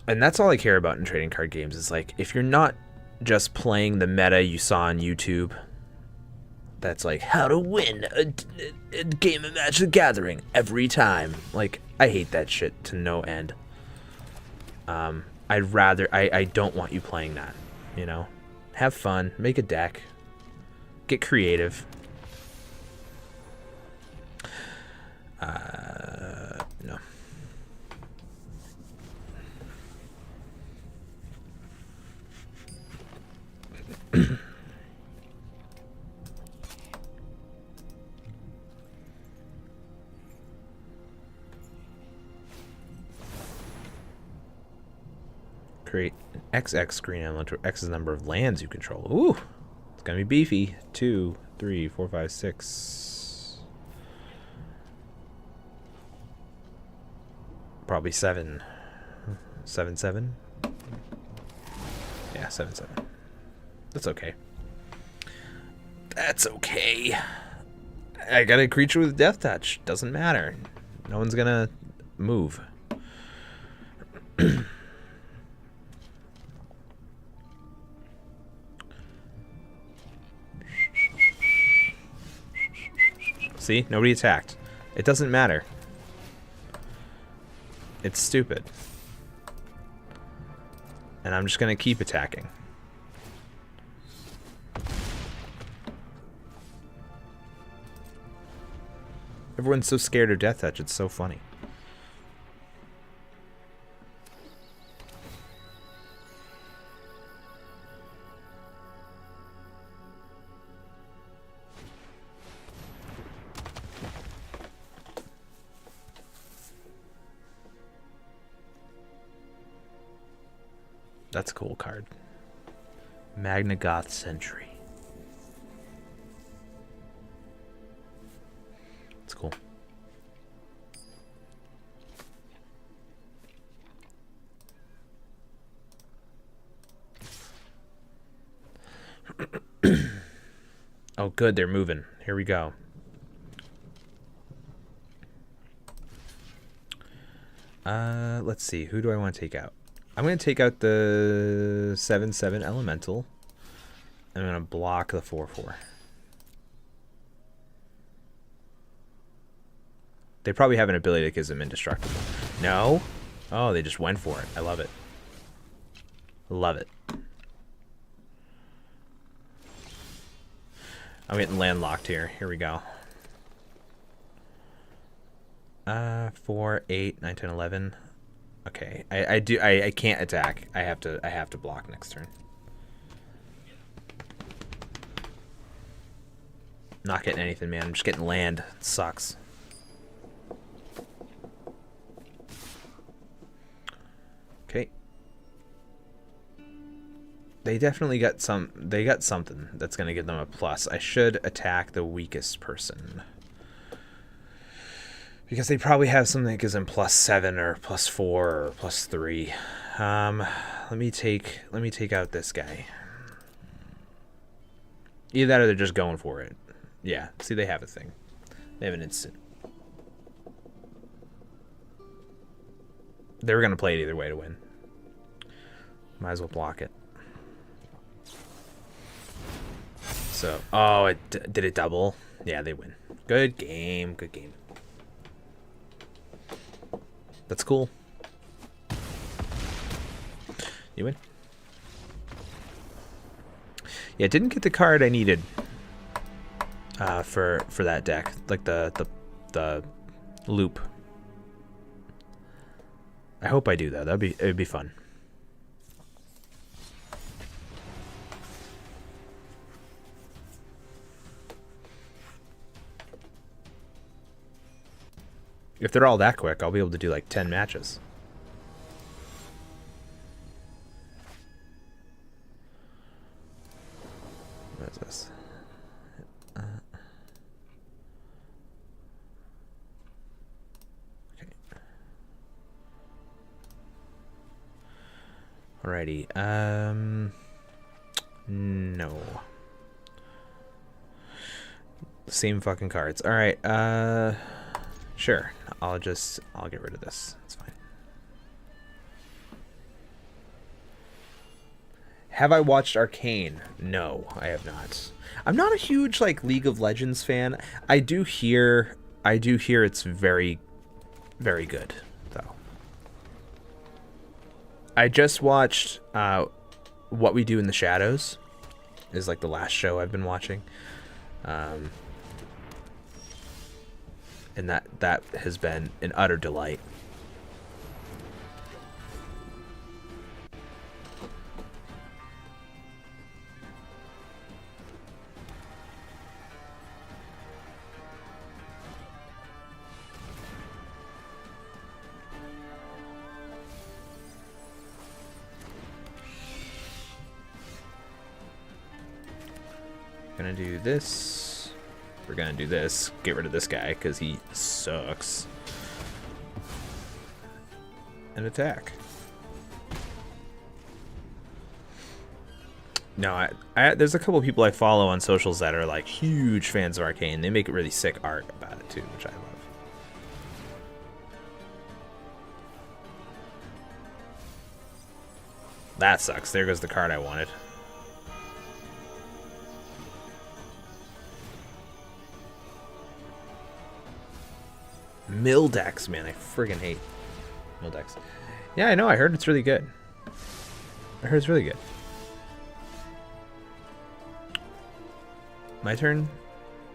And that's all I care about in trading card games, is like, if you're not just playing the meta you saw on YouTube, that's like, how to win a game of Magic the Gathering every time. Like, I hate that shit to no end. I don't want you playing that, you know? Have fun, make a deck, get creative. No. Create an XX screen element or X's number of lands you control. Ooh, it's gonna be beefy. 2, 3, 4, 5, 6. Probably 7. 7, 7. Yeah, 7, 7. That's okay. That's okay. I got a creature with death touch. Doesn't matter. No one's gonna move. See? Nobody attacked. It doesn't matter. It's stupid. And I'm just gonna keep attacking. Everyone's so scared of death touch, it's so funny. That's a cool card. Magna Goth Sentry. It's cool. good. They're moving. Here we go. Let's see. Who do I want to take out? I'm going to take out the 7/7 elemental. I'm going to block the 4/4. They probably have an ability that gives them indestructible. No? Oh, they just went for it. I love it. Love it. I'm getting landlocked here. Here we go. 4, 8, 9, 10, 11. Okay. I can't attack. I have to block next turn. Not getting anything, man. I'm just getting land. It sucks. Okay. They definitely got they got something that's going to give them a plus. I should attack the weakest person. Because they probably have something that gives them +7 or +4 or +3. Let me take out this guy. Either that or they're just going for it. Yeah, see, they have a thing. They have an instant. They were going to play it either way to win. Might as well block it. So, oh, did it double? Yeah, they win. Good game, good game. That's cool. You win. Yeah, didn't get the card I needed for that deck, like the loop. I hope I do though. It'd be fun. If they're all that quick, I'll be able to do like 10 matches. What is this? Okay. Alrighty. No. Same fucking cards. Alright, sure. I'll get rid of this. It's fine. Have I watched Arcane? No, I have not. I'm not a huge like League of Legends fan. I do hear it's very, very good though. I just watched What We Do in the Shadows is like the last show I've been watching. And that has been an utter delight. Gonna do this. We're gonna do this. Get rid of this guy because he sucks. And attack. No, there's a couple of people I follow on socials that are like huge fans of Arcane. They make really sick art about it too, which I love. That sucks. There goes the card I wanted. Mildex, man, I friggin' hate Mildex. Yeah, I know. I heard it's really good. I heard it's really good. My turn?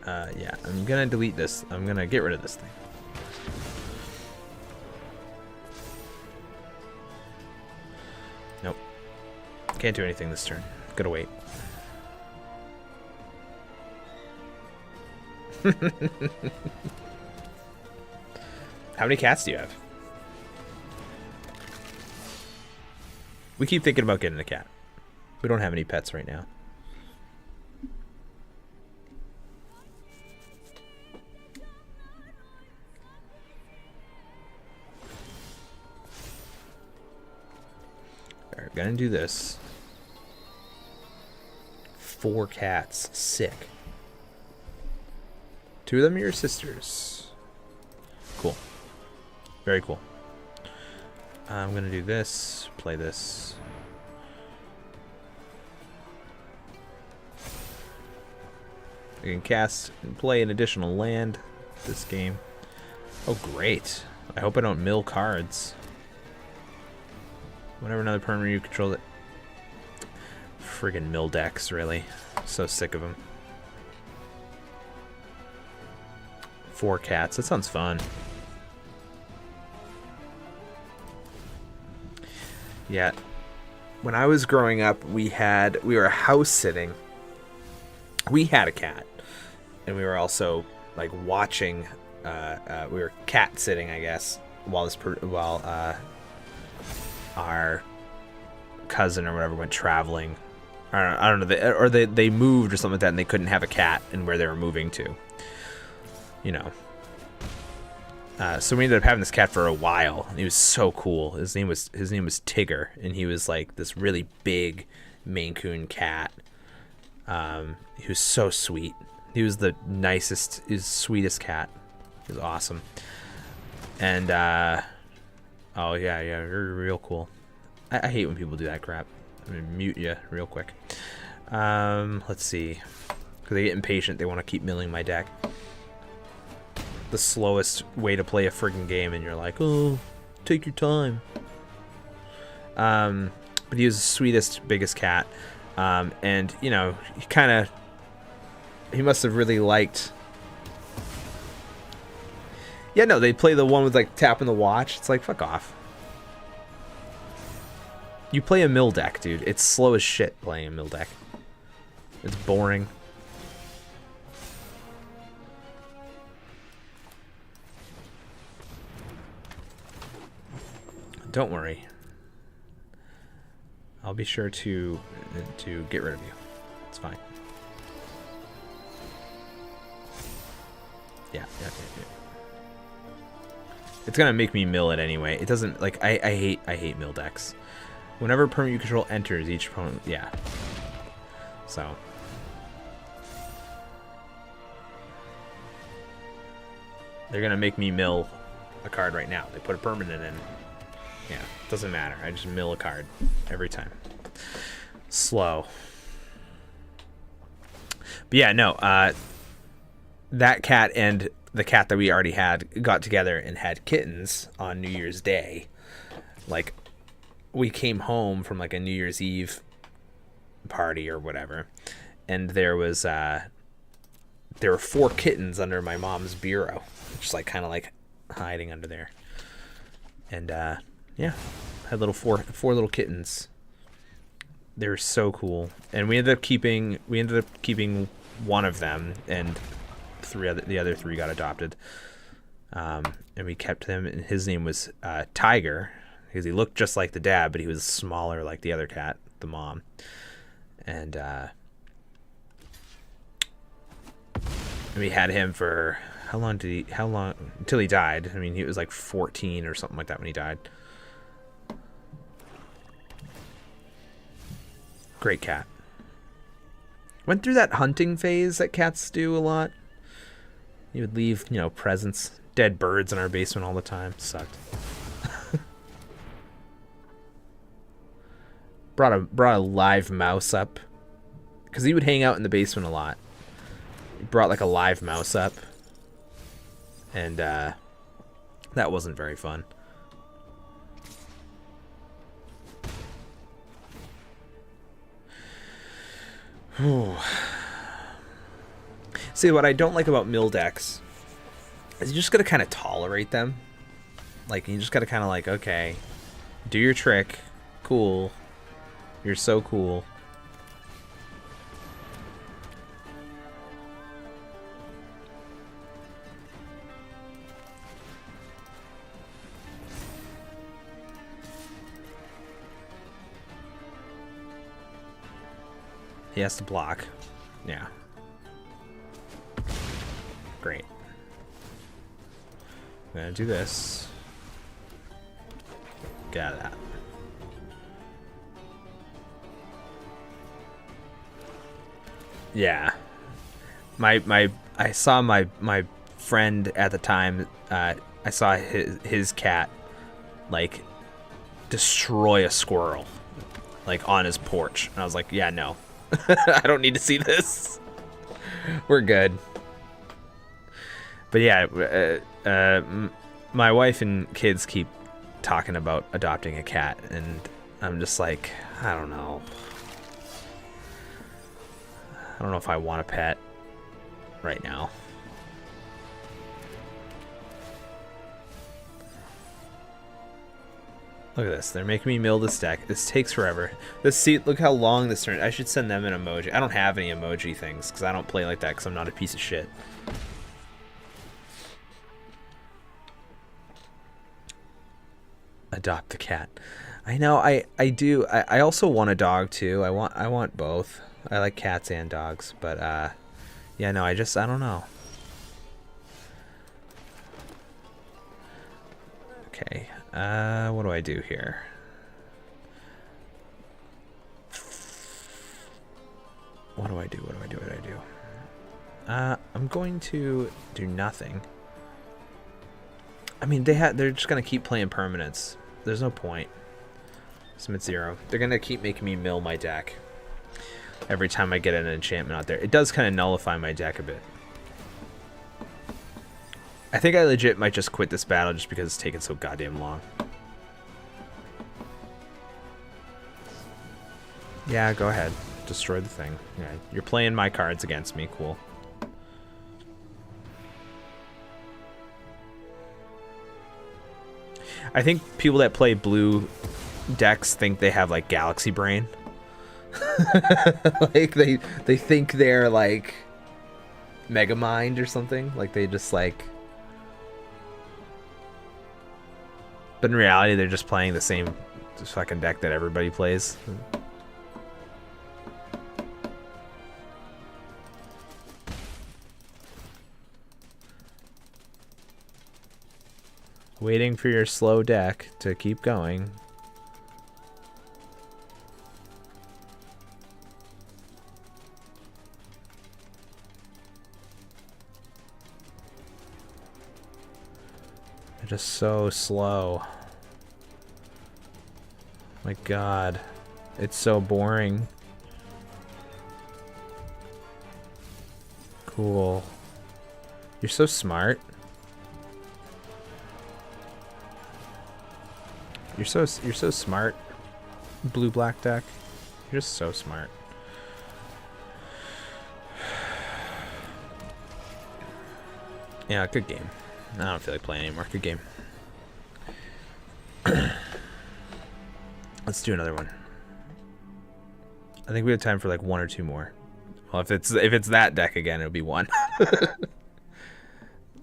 Yeah, I'm gonna delete this. I'm gonna get rid of this thing. Nope. Can't do anything this turn. Gotta wait. How many cats do you have? We keep thinking about getting a cat. We don't have any pets right now. Alright, gonna do this. 4 cats. Sick. Two of them are your sisters. Cool. Very cool. I'm gonna do this. Play this. I can cast and play an additional land this game. Oh, great. I hope I don't mill cards. Whenever another permanent you control it. Friggin' mill decks, really. So sick of them. 4 cats. That sounds fun. Yeah. When I was growing up, we were house sitting. We had a cat. And we were also like watching we were cat sitting, I guess, while our cousin or whatever went traveling. I don't know, they moved or something like that, and they couldn't have a cat in where they were moving to. You know. So we ended up having this cat for a while, and he was so cool. His name was Tigger, and he was like this really big Maine Coon cat. He was so sweet. He was the nicest, his sweetest cat. He was awesome. And oh yeah, you're real cool. I hate when people do that crap. I'm gonna mute you real quick. Let's see, because they get impatient. They want to keep milling my deck. The slowest way to play a friggin' game, and you're like, oh, take your time. But he was the sweetest, biggest cat. And you know, he must have really liked. Yeah, no, they play the one with like tapping the watch. It's like, fuck off. You play a mill deck, dude. It's slow as shit playing a mill deck. It's boring. Don't worry. I'll be sure to get rid of you. It's fine. Yeah. It's gonna make me mill it anyway. It doesn't, like, I hate mill decks. Whenever permanent you control enters, each opponent, yeah. So. They're gonna make me mill a card right now. They put a permanent in. Yeah, doesn't matter. I just mill a card every time. Slow. But yeah, no, that cat and the cat that we already had got together and had kittens on New Year's Day. Like, we came home from like a New Year's Eve party or whatever, and there were 4 kittens under my mom's bureau, just like kind of like hiding under there. And yeah, had four little kittens. They were so cool, and we ended up keeping one of them, and the other 3 got adopted. And we kept him, and his name was Tiger, because he looked just like the dad, but he was smaller like the other cat, the mom. And we had him for how long until he died. I mean, he was like 14 or something like that when he died. Great cat. Went through that hunting phase that cats do a lot. He would leave, you know, presents, dead birds in our basement all the time. Sucked. brought a live mouse up, because he would hang out in the basement a lot. He brought like a live mouse up, and that wasn't very fun. See, what I don't like about mill decks is you just gotta kind of tolerate them. Like, you just gotta kind of like, okay, do your trick, cool, you're so cool. He has to block. Yeah. Great. I'm gonna do this. Get out of that. Yeah. My I saw my friend at the time. I saw his cat like destroy a squirrel like on his porch, and I was like, yeah, no, I don't need to see this. We're good. But yeah, my wife and kids keep talking about adopting a cat, and I'm just like, I don't know. I don't know if I want a pet right now. Look at this. They're making me mill this deck. This takes forever. Look how long this turn. I should send them an emoji. I don't have any emoji things because I don't play like that because I'm not a piece of shit. Adopt the cat. I know. I do. I also want a dog too. I want both. I like cats and dogs, but yeah, no, I don't know. Okay. What do I do here? What do I do? I'm going to do nothing. I mean, they're just gonna keep playing permanents. There's no point. Submit 0. They're gonna keep making me mill my deck every time I get an enchantment out there. It does kind of nullify my deck a bit. I think I legit might just quit this battle just because it's taking so goddamn long. Yeah, go ahead. Destroy the thing. Yeah, you're playing my cards against me. Cool. I think people that play blue decks think they have like galaxy brain. Like they think they're like Mega Mind or something. Like they just like, but in reality they're just playing the same fucking deck that everybody plays. Waiting for your slow deck to keep going. They're just so slow. My God, it's so boring. Cool. You're so smart. You're so smart, blue black deck. You're just so smart. Yeah, good game. I don't feel like playing anymore. Good game. Let's do another one. I think we have time for like one or two more. Well, if it's that deck again, it'll be one.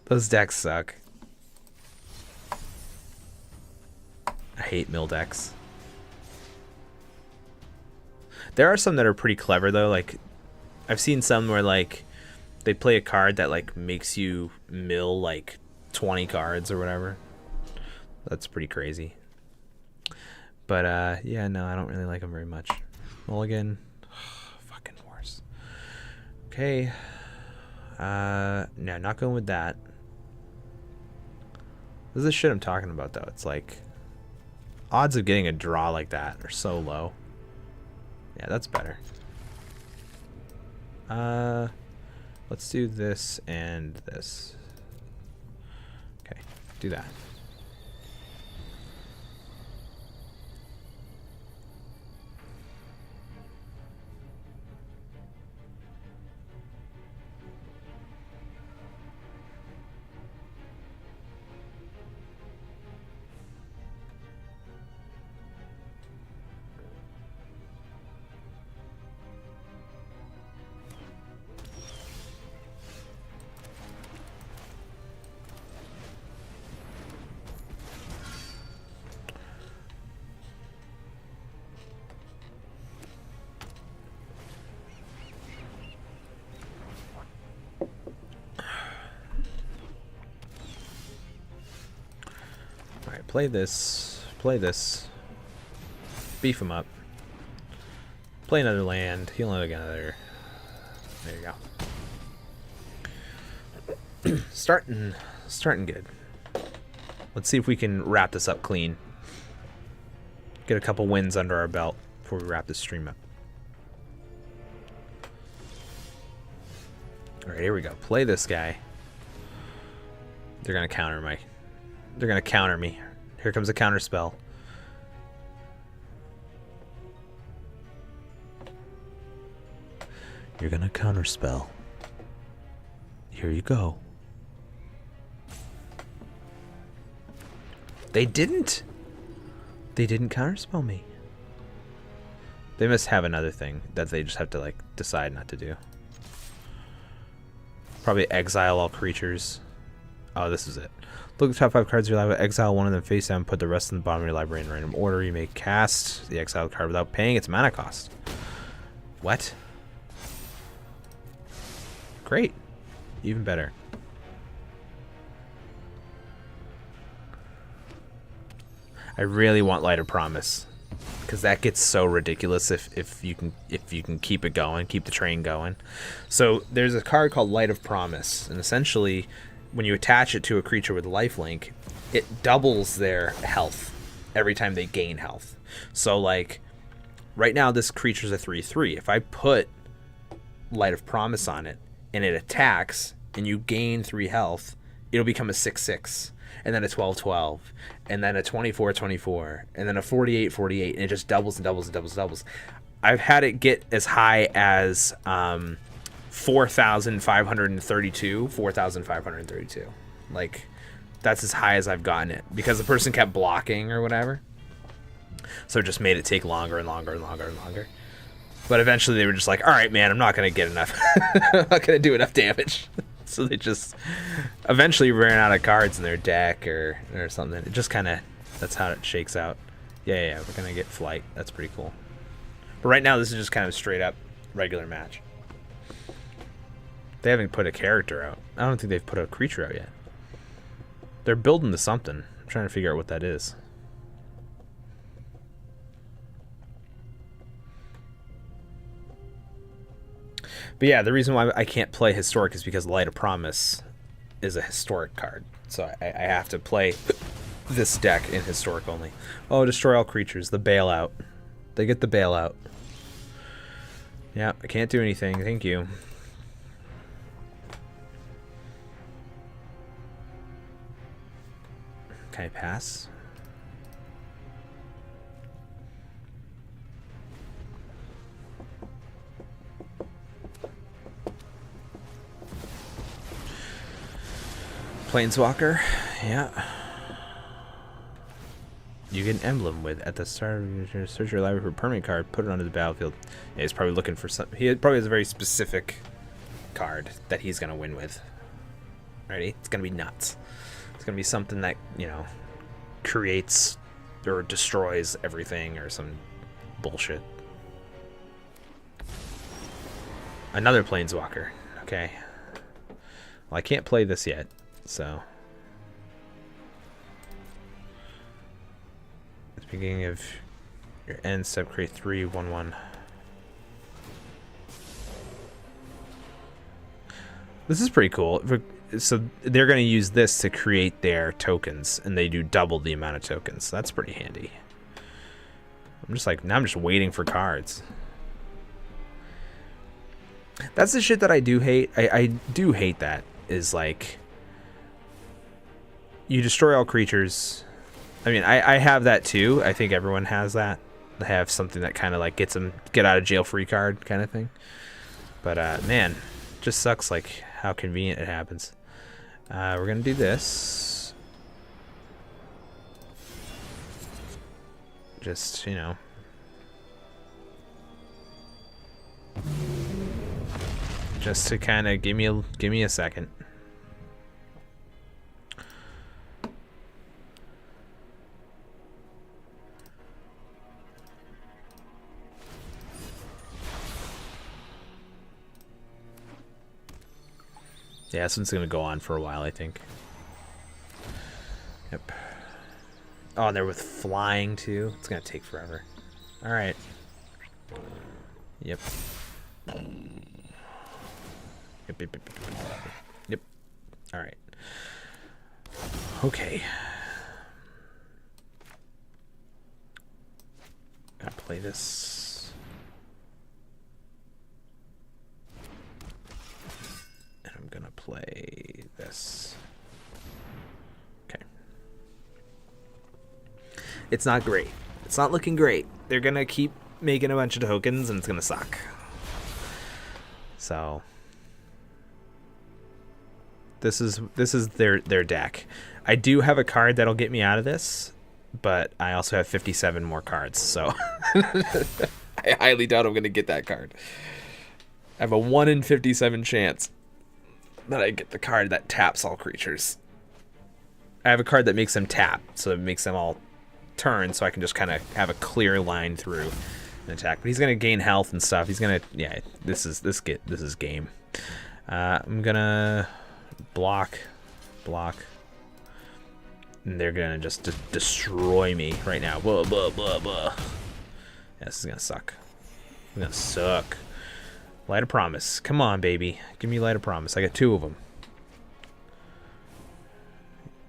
Those decks suck. I hate mill decks. There are some that are pretty clever though. Like I've seen some where like they play a card that like makes you mill like 20 cards or whatever. That's pretty crazy. But yeah, no, I don't really like them very much. Mulligan, fucking worse. Okay. No, not going with that. This is the shit I'm talking about though. It's like odds of getting a draw like that are so low. Yeah, that's better. Let's do this and this. Okay, do that. Play this, beef him up, play another land, heal another, there you go. Starting good. Let's see if we can wrap this up clean. Get a couple wins under our belt before we wrap this stream up. Alright, here we go. Play this guy. They're gonna counter me. They're gonna counter me. Here comes a counter spell. You're gonna counter spell. Here you go. They didn't. They didn't counterspell me. They must have another thing that they just have to like decide not to do. Probably exile all creatures. Oh, this is it. Look at the top 5 cards of your library. Exile one of them face down. Put the rest in the bottom of your library in random order. You may cast the exiled card without paying its mana cost. What? Great. Even better. I really want Light of Promise, because that gets so ridiculous if you can keep it going, keep the train going. So there's a card called Light of Promise, and essentially when you attach it to a creature with lifelink, it doubles their health every time they gain health. So like right now this creature's a 3/3. If I put Light of Promise on it and it attacks and you gain 3 health, it'll become a 6/6. And then a 12/12, and then a 24/24, and then a 48/48, and it just doubles and doubles and doubles and doubles. I've had it get as high as 4,532, 4,532. Like, that's as high as I've gotten it, because the person kept blocking or whatever. So it just made it take longer and longer and longer and longer. But eventually they were just like, all right, man, I'm not going to get enough. I'm not going to do enough damage. So they just eventually ran out of cards in their deck or something. It just kind of, that's how it shakes out. Yeah, we're going to get Flight. That's pretty cool. But right now, this is just kind of straight up regular match. They haven't put a character out. I don't think they've put a creature out yet. They're building to something. I'm trying to figure out what that is. But yeah, the reason why I can't play Historic is because Light of Promise is a Historic card. So I have to play this deck in Historic only. Oh, destroy all creatures. The bailout. They get the bailout. Yeah, I can't do anything. Thank you. Can I pass? Planeswalker, yeah. You get an emblem with at the start of your search your library for a permanent card, put it onto the battlefield. Yeah, he's probably looking for some. He probably has a very specific card that he's gonna win with. Ready? It's gonna be nuts. It's gonna be something that, you know, creates or destroys everything or some bullshit. Another Planeswalker. Okay. Well, I can't play this yet. So, at the beginning of your end step, create 3/1/1. This is pretty cool. So they're going to use this to create their tokens, and they do double the amount of tokens. That's pretty handy. I'm just like, now I'm just waiting for cards. That's the shit that I do hate. I do hate that, is like, you destroy all creatures. I mean, I have that too. I think everyone has that. They have something that kind of like gets them get out of jail free card kind of thing. But man, it just sucks like how convenient it happens. We're gonna do this. Just, you know. Just to kind of give me a second. Yeah, this one's gonna go on for a while, I think. Yep. Oh, and they're with flying too. It's gonna take forever. All right. Yep. Yep. All right. Okay. Gotta play this. And I'm gonna play this. Okay. It's not great. It's not looking great. They're gonna keep making a bunch of tokens and it's gonna suck. So this is their deck. I do have a card that'll get me out of this, but I also have 57 more cards, so I highly doubt I'm gonna get that card. I have a 1 in 57 chance that I get the card that taps all creatures. I have a card that makes them tap, so it makes them all turn, so I can just kind of have a clear line through an attack. But he's gonna gain health and stuff. He's gonna, yeah. This is game. I'm gonna block, and they're gonna just destroy me right now. Blah blah blah blah. Yeah, this is gonna suck. It's gonna suck. Light of Promise. Come on, baby. Give me Light of Promise. I got 2 of them.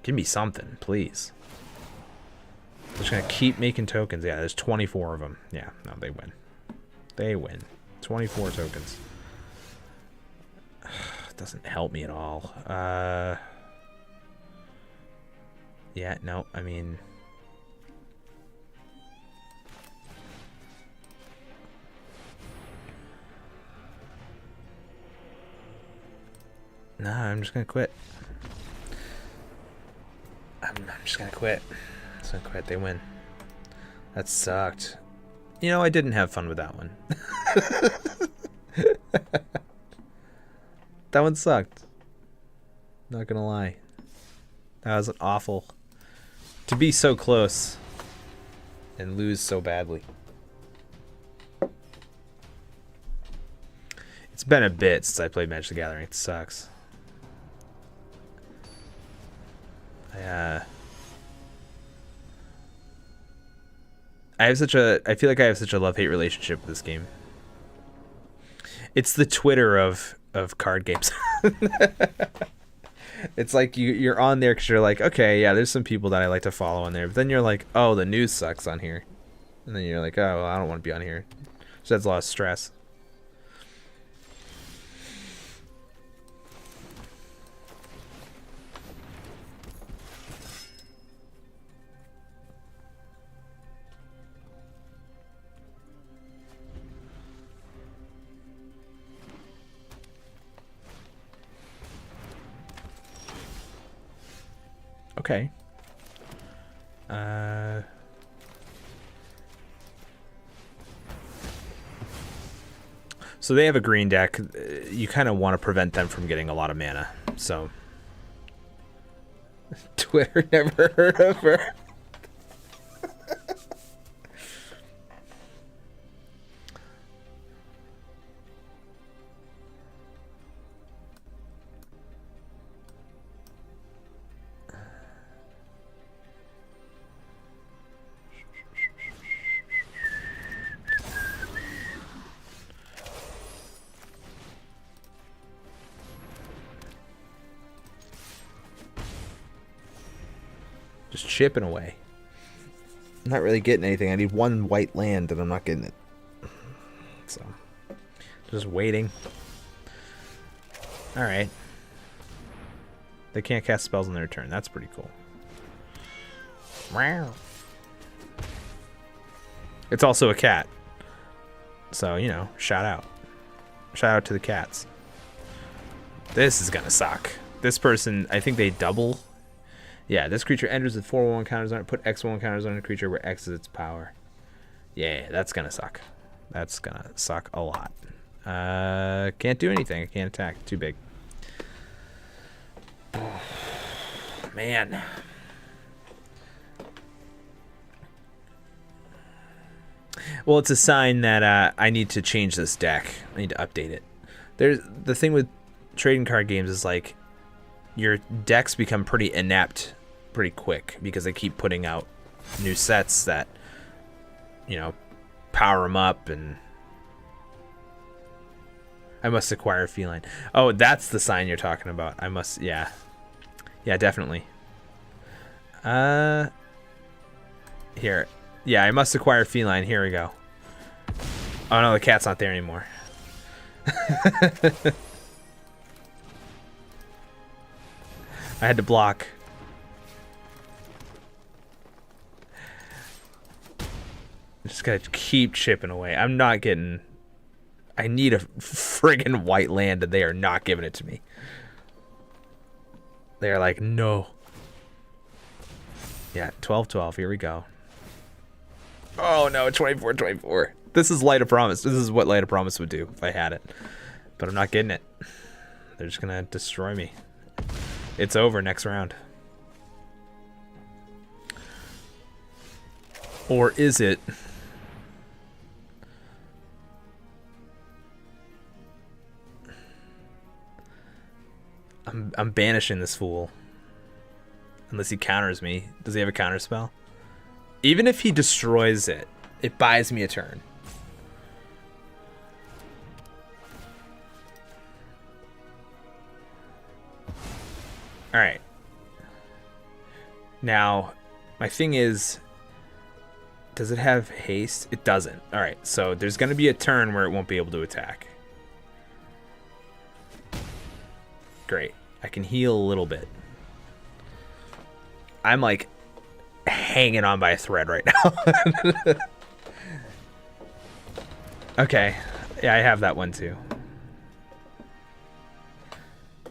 Give me something, please. I'm just gonna keep making tokens. Yeah, there's 24 of them. Yeah, no, they win. They win. 24 tokens. Doesn't help me at all. Yeah, no, I mean... Nah, I'm just gonna quit. I'm just gonna quit. I'm just gonna quit. They win. That sucked. You know, I didn't have fun with that one. That one sucked. Not gonna lie. That was awful. To be so close and lose so badly. It's been a bit since I played Magic the Gathering. It sucks. I feel like I have such a love-hate relationship with this game. It's the Twitter of card games. It's like you're on there because you're like, okay, yeah, there's some people that I like to follow on there, but then you're like, oh, the news sucks on here, and then you're like, oh, well, I don't want to be on here. So that's a lot of stress. Okay. So they have a green deck. You kind of want to prevent them from getting a lot of mana. So Twitter, never heard of her. Just chipping away. I'm not really getting anything. I need 1 white land and I'm not getting it. So, just waiting. Alright. They can't cast spells on their turn. That's pretty cool. Wow. It's also a cat. So, you know, shout out. Shout out to the cats. This is gonna suck. This person, I think they double. Yeah, this creature enters with 4/1 counters on it. Put X1 counters on a creature where X is its power. Yeah, that's gonna suck. That's gonna suck a lot. Can't do anything. I can't attack. Too big. Man. Well, it's a sign that I need to change this deck. I need to update it. There's the thing with trading card games is like your decks become pretty inept pretty quick because they keep putting out new sets that, you know, power them up. And I must acquire a feline. Oh, that's the sign you're talking about. I must, yeah. Yeah, definitely. Here. Yeah, I must acquire feline. Here we go. Oh no, the cat's not there anymore. I had to block. I'm just gotta keep chipping away. I'm not getting... I need a friggin' white land, and they are not giving it to me. They're like, no. Yeah, 12-12. Here we go. Oh no, 24-24. This is Light of Promise. This is what Light of Promise would do if I had it. But I'm not getting it. They're just gonna destroy me. It's over next round. Or is it? I'm banishing this fool. Unless he counters me. Does he have a counter spell? Even if he destroys it, it buys me a turn. Alright. Now, my thing is, does it have haste? It doesn't. Alright, so there's going to be a turn where it won't be able to attack. Great. I can heal a little bit. I'm like hanging on by a thread right now. Okay. Yeah, I have that one too.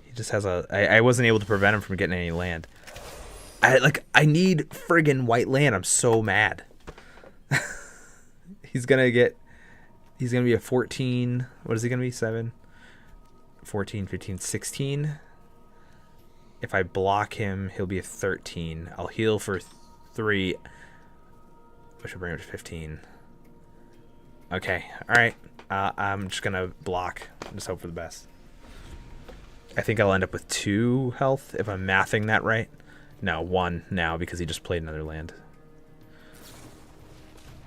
He just has a... I wasn't able to prevent him from getting any land. I need friggin' white land. I'm so mad. He's gonna be a 14. What is he gonna be? 7? 14, 15, 16. If I block him, he'll be a 13. I'll heal for 3, which will bring him to 15. Okay, alright. I'm just gonna block. Just hope for the best. I think I'll end up with 2 health if I'm mathing that right. No, 1 now because he just played another land.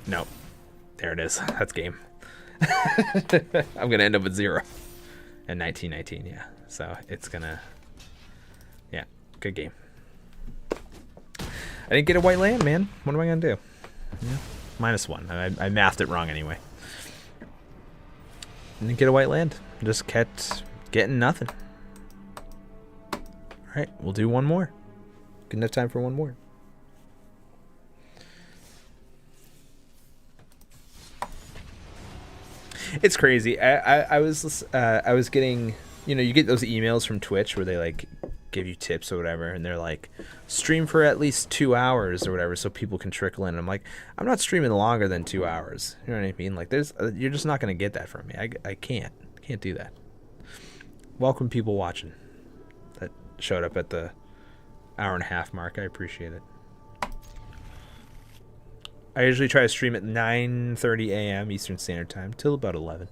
Nope. There it is. That's game. I'm gonna end up with 0. And 19-19, yeah. So it's gonna... Yeah, good game. I didn't get a white land, man. What am I gonna do? Yeah, -1. I mathed it wrong anyway. Didn't get a white land. Just kept getting nothing. Alright, we'll do one more. Good enough time for one more. It's crazy. I was getting, you know, you get those emails from Twitch where they like give you tips or whatever, and they're like, stream for at least 2 hours or whatever, so people can trickle in. And I'm like, I'm not streaming longer than 2 hours. You know what I mean? Like, you're just not gonna get that from me. I can't do that. Welcome people watching that showed up at the 1.5 hour mark. I appreciate it. I usually try to stream at 9:30 a.m. Eastern Standard Time till about 11.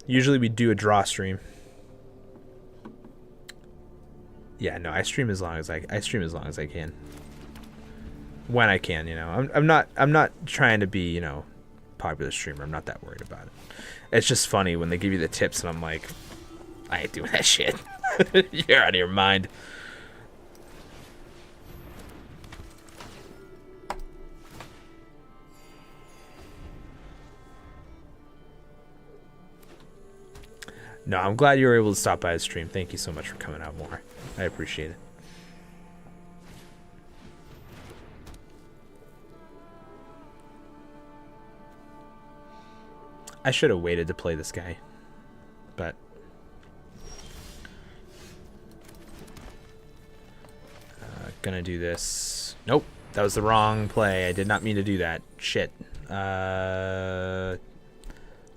Usually we do a draw stream. Yeah, no, I stream as long as I can. When I can, you know. I'm not trying to be, you know, popular streamer. I'm not that worried about it. It's just funny when they give you the tips and I'm like, I ain't doing that shit. You're out of your mind. No, I'm glad you were able to stop by the stream. Thank you so much for coming out more. I appreciate it. I should have waited to play this guy, but gonna do this. Nope, that was the wrong play. I did not mean to do that. Shit.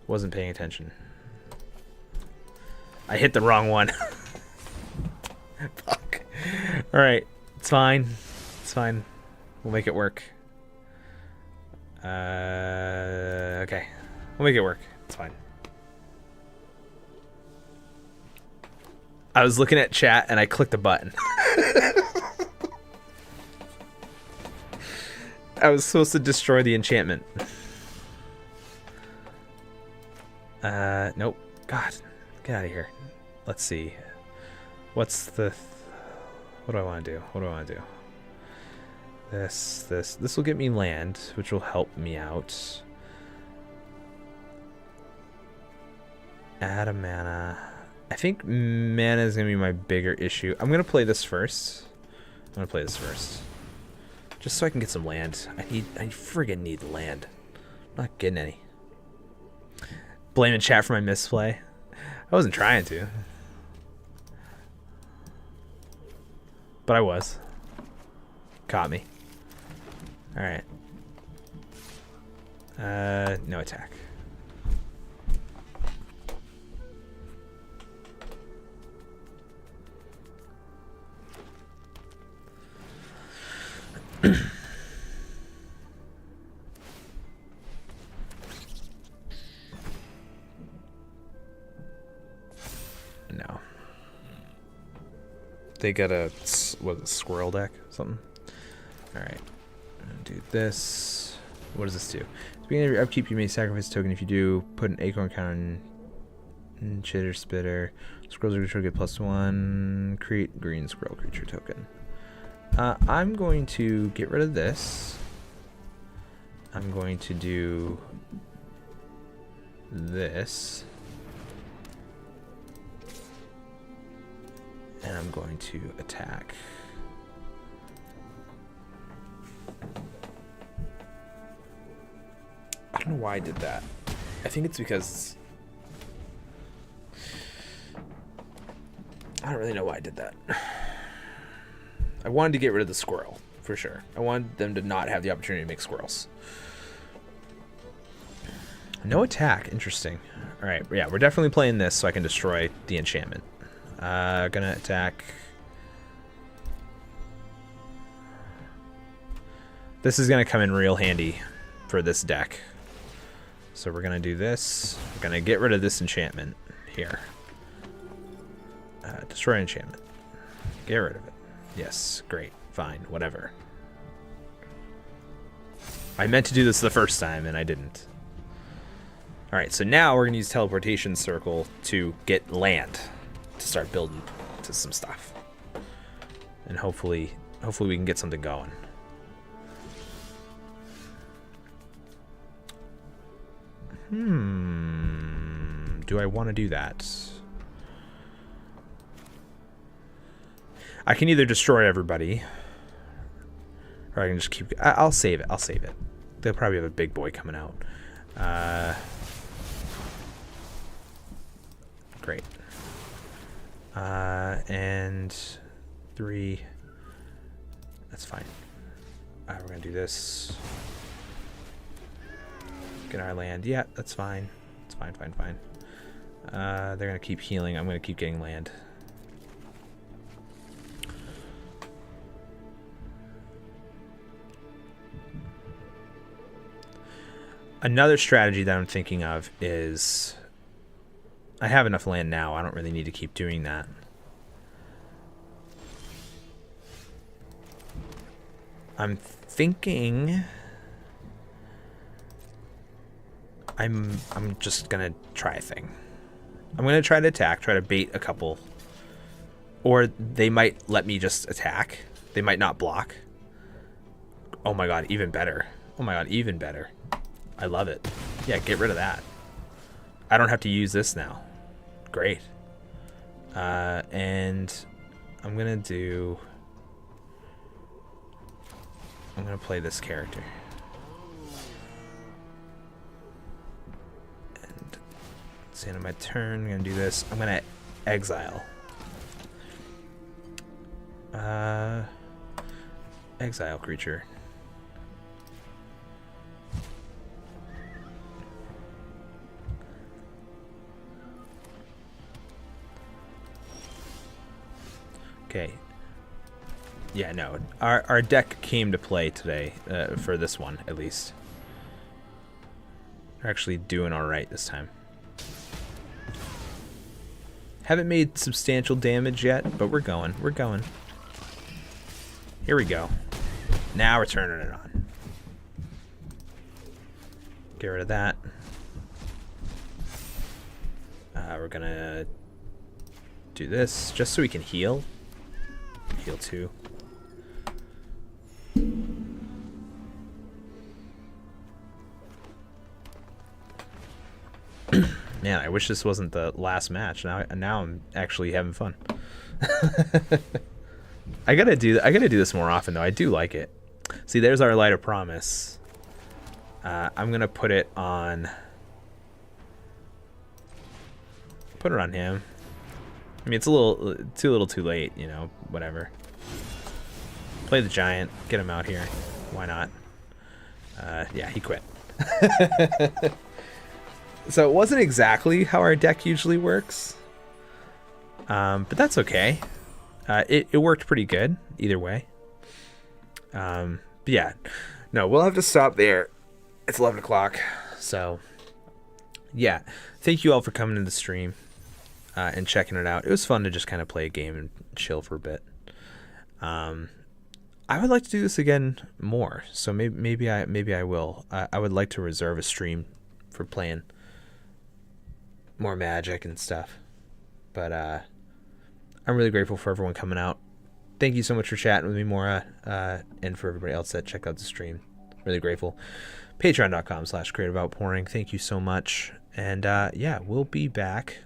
Wasn't paying attention. I hit the wrong one. Fuck. Alright. It's fine. It's fine. We'll make it work. Okay. We'll make it work. It's fine. I was looking at chat and I clicked a button. I was supposed to destroy the enchantment. Nope. God. Get out of here. Let's see. What's the... What do I want to do? What do I want to do? This will get me land, which will help me out. Add a mana. I think mana is going to be my bigger issue. I'm going to play this first. Just so I can get some land. I friggin' need the land. I'm not getting any. Blaming chat for my misplay. I wasn't trying to. But I was. Caught me. Alright. No attack. No. They got a squirrel deck or something. All right, I'm gonna do this. What does this do? At the beginning of your upkeep, you may sacrifice a token. If you do, put an acorn count on chitter spitter. Squirrels are controlled, get +1. Create green squirrel creature token. I'm going to get rid of this. I'm going to do this. And I'm going to attack. I don't know why I did that. I think it's because... I don't really know why I did that. I wanted to get rid of the squirrel, for sure. I wanted them to not have the opportunity to make squirrels. No attack. Interesting. Alright, yeah, we're definitely playing this so I can destroy the enchantment. Gonna attack. This is gonna come in real handy for this deck. So we're gonna do this. We're gonna get rid of this enchantment here. Destroy enchantment. Get rid of it. Yes, great, fine, whatever. I meant to do this the first time and I didn't. Alright, so now we're gonna use teleportation circle to get land. To start building to some stuff, and hopefully we can get something going. Do I want to do that? I can either destroy everybody, or I can just keep. I'll save it. I'll save it. They'll probably have a big boy coming out. Great. And 3. That's fine. We're gonna do this. Get our land. Yeah, that's fine. It's fine. They're gonna keep healing. I'm gonna keep getting land. Another strategy that I'm thinking of is I have enough land now. I don't really need to keep doing that. I'm thinking I'm just gonna try a thing. I'm gonna try to attack, try to bait a couple. Or they might let me just attack. They might not block. Oh my god, even better. Oh my god, even better. I love it. Yeah, get rid of that. I don't have to use this now. Great. And I'm gonna play this character. And it's the end of my turn. I'm gonna do this. I'm gonna exile. Exile creature. Okay. Yeah, no. Our deck came to play today, for this one, at least. We're actually doing alright this time. Haven't made substantial damage yet, but we're going. We're going. Here we go. Now we're turning it on. Get rid of that. We're gonna do this just so we can heal. Heal 2. Man, I wish this wasn't the last match. Now I'm actually having fun. I gotta do this more often though. I do like it. See, there's our Light of Promise. I'm gonna put it on him. I mean, it's a little too late, you know. Whatever. Play the giant. Get him out here. Why not? Yeah, he quit. So it wasn't exactly how our deck usually works, but that's okay. It worked pretty good either way. But yeah, no, we'll have to stop there. It's 11 o'clock. So yeah, thank you all for coming to the stream and checking it out. It was fun to just kind of play a game and chill for a bit. I would like to do this again more, so maybe I will. I would like to reserve a stream for playing more Magic and stuff. But I'm really grateful for everyone coming out. Thank you so much for chatting with me, Maura, and for everybody else that checked out the stream. Really grateful. Patreon.com/creativeoutpouring. Thank you so much. And yeah, we'll be back.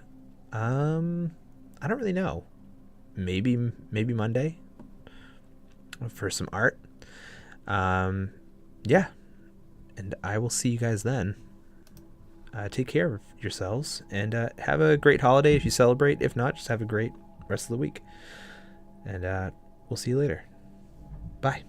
I don't really know. Maybe Monday for some art. Yeah. And I will see you guys then. Take care of yourselves and have a great holiday if you celebrate. If not, just have a great rest of the week. And we'll see you later. Bye.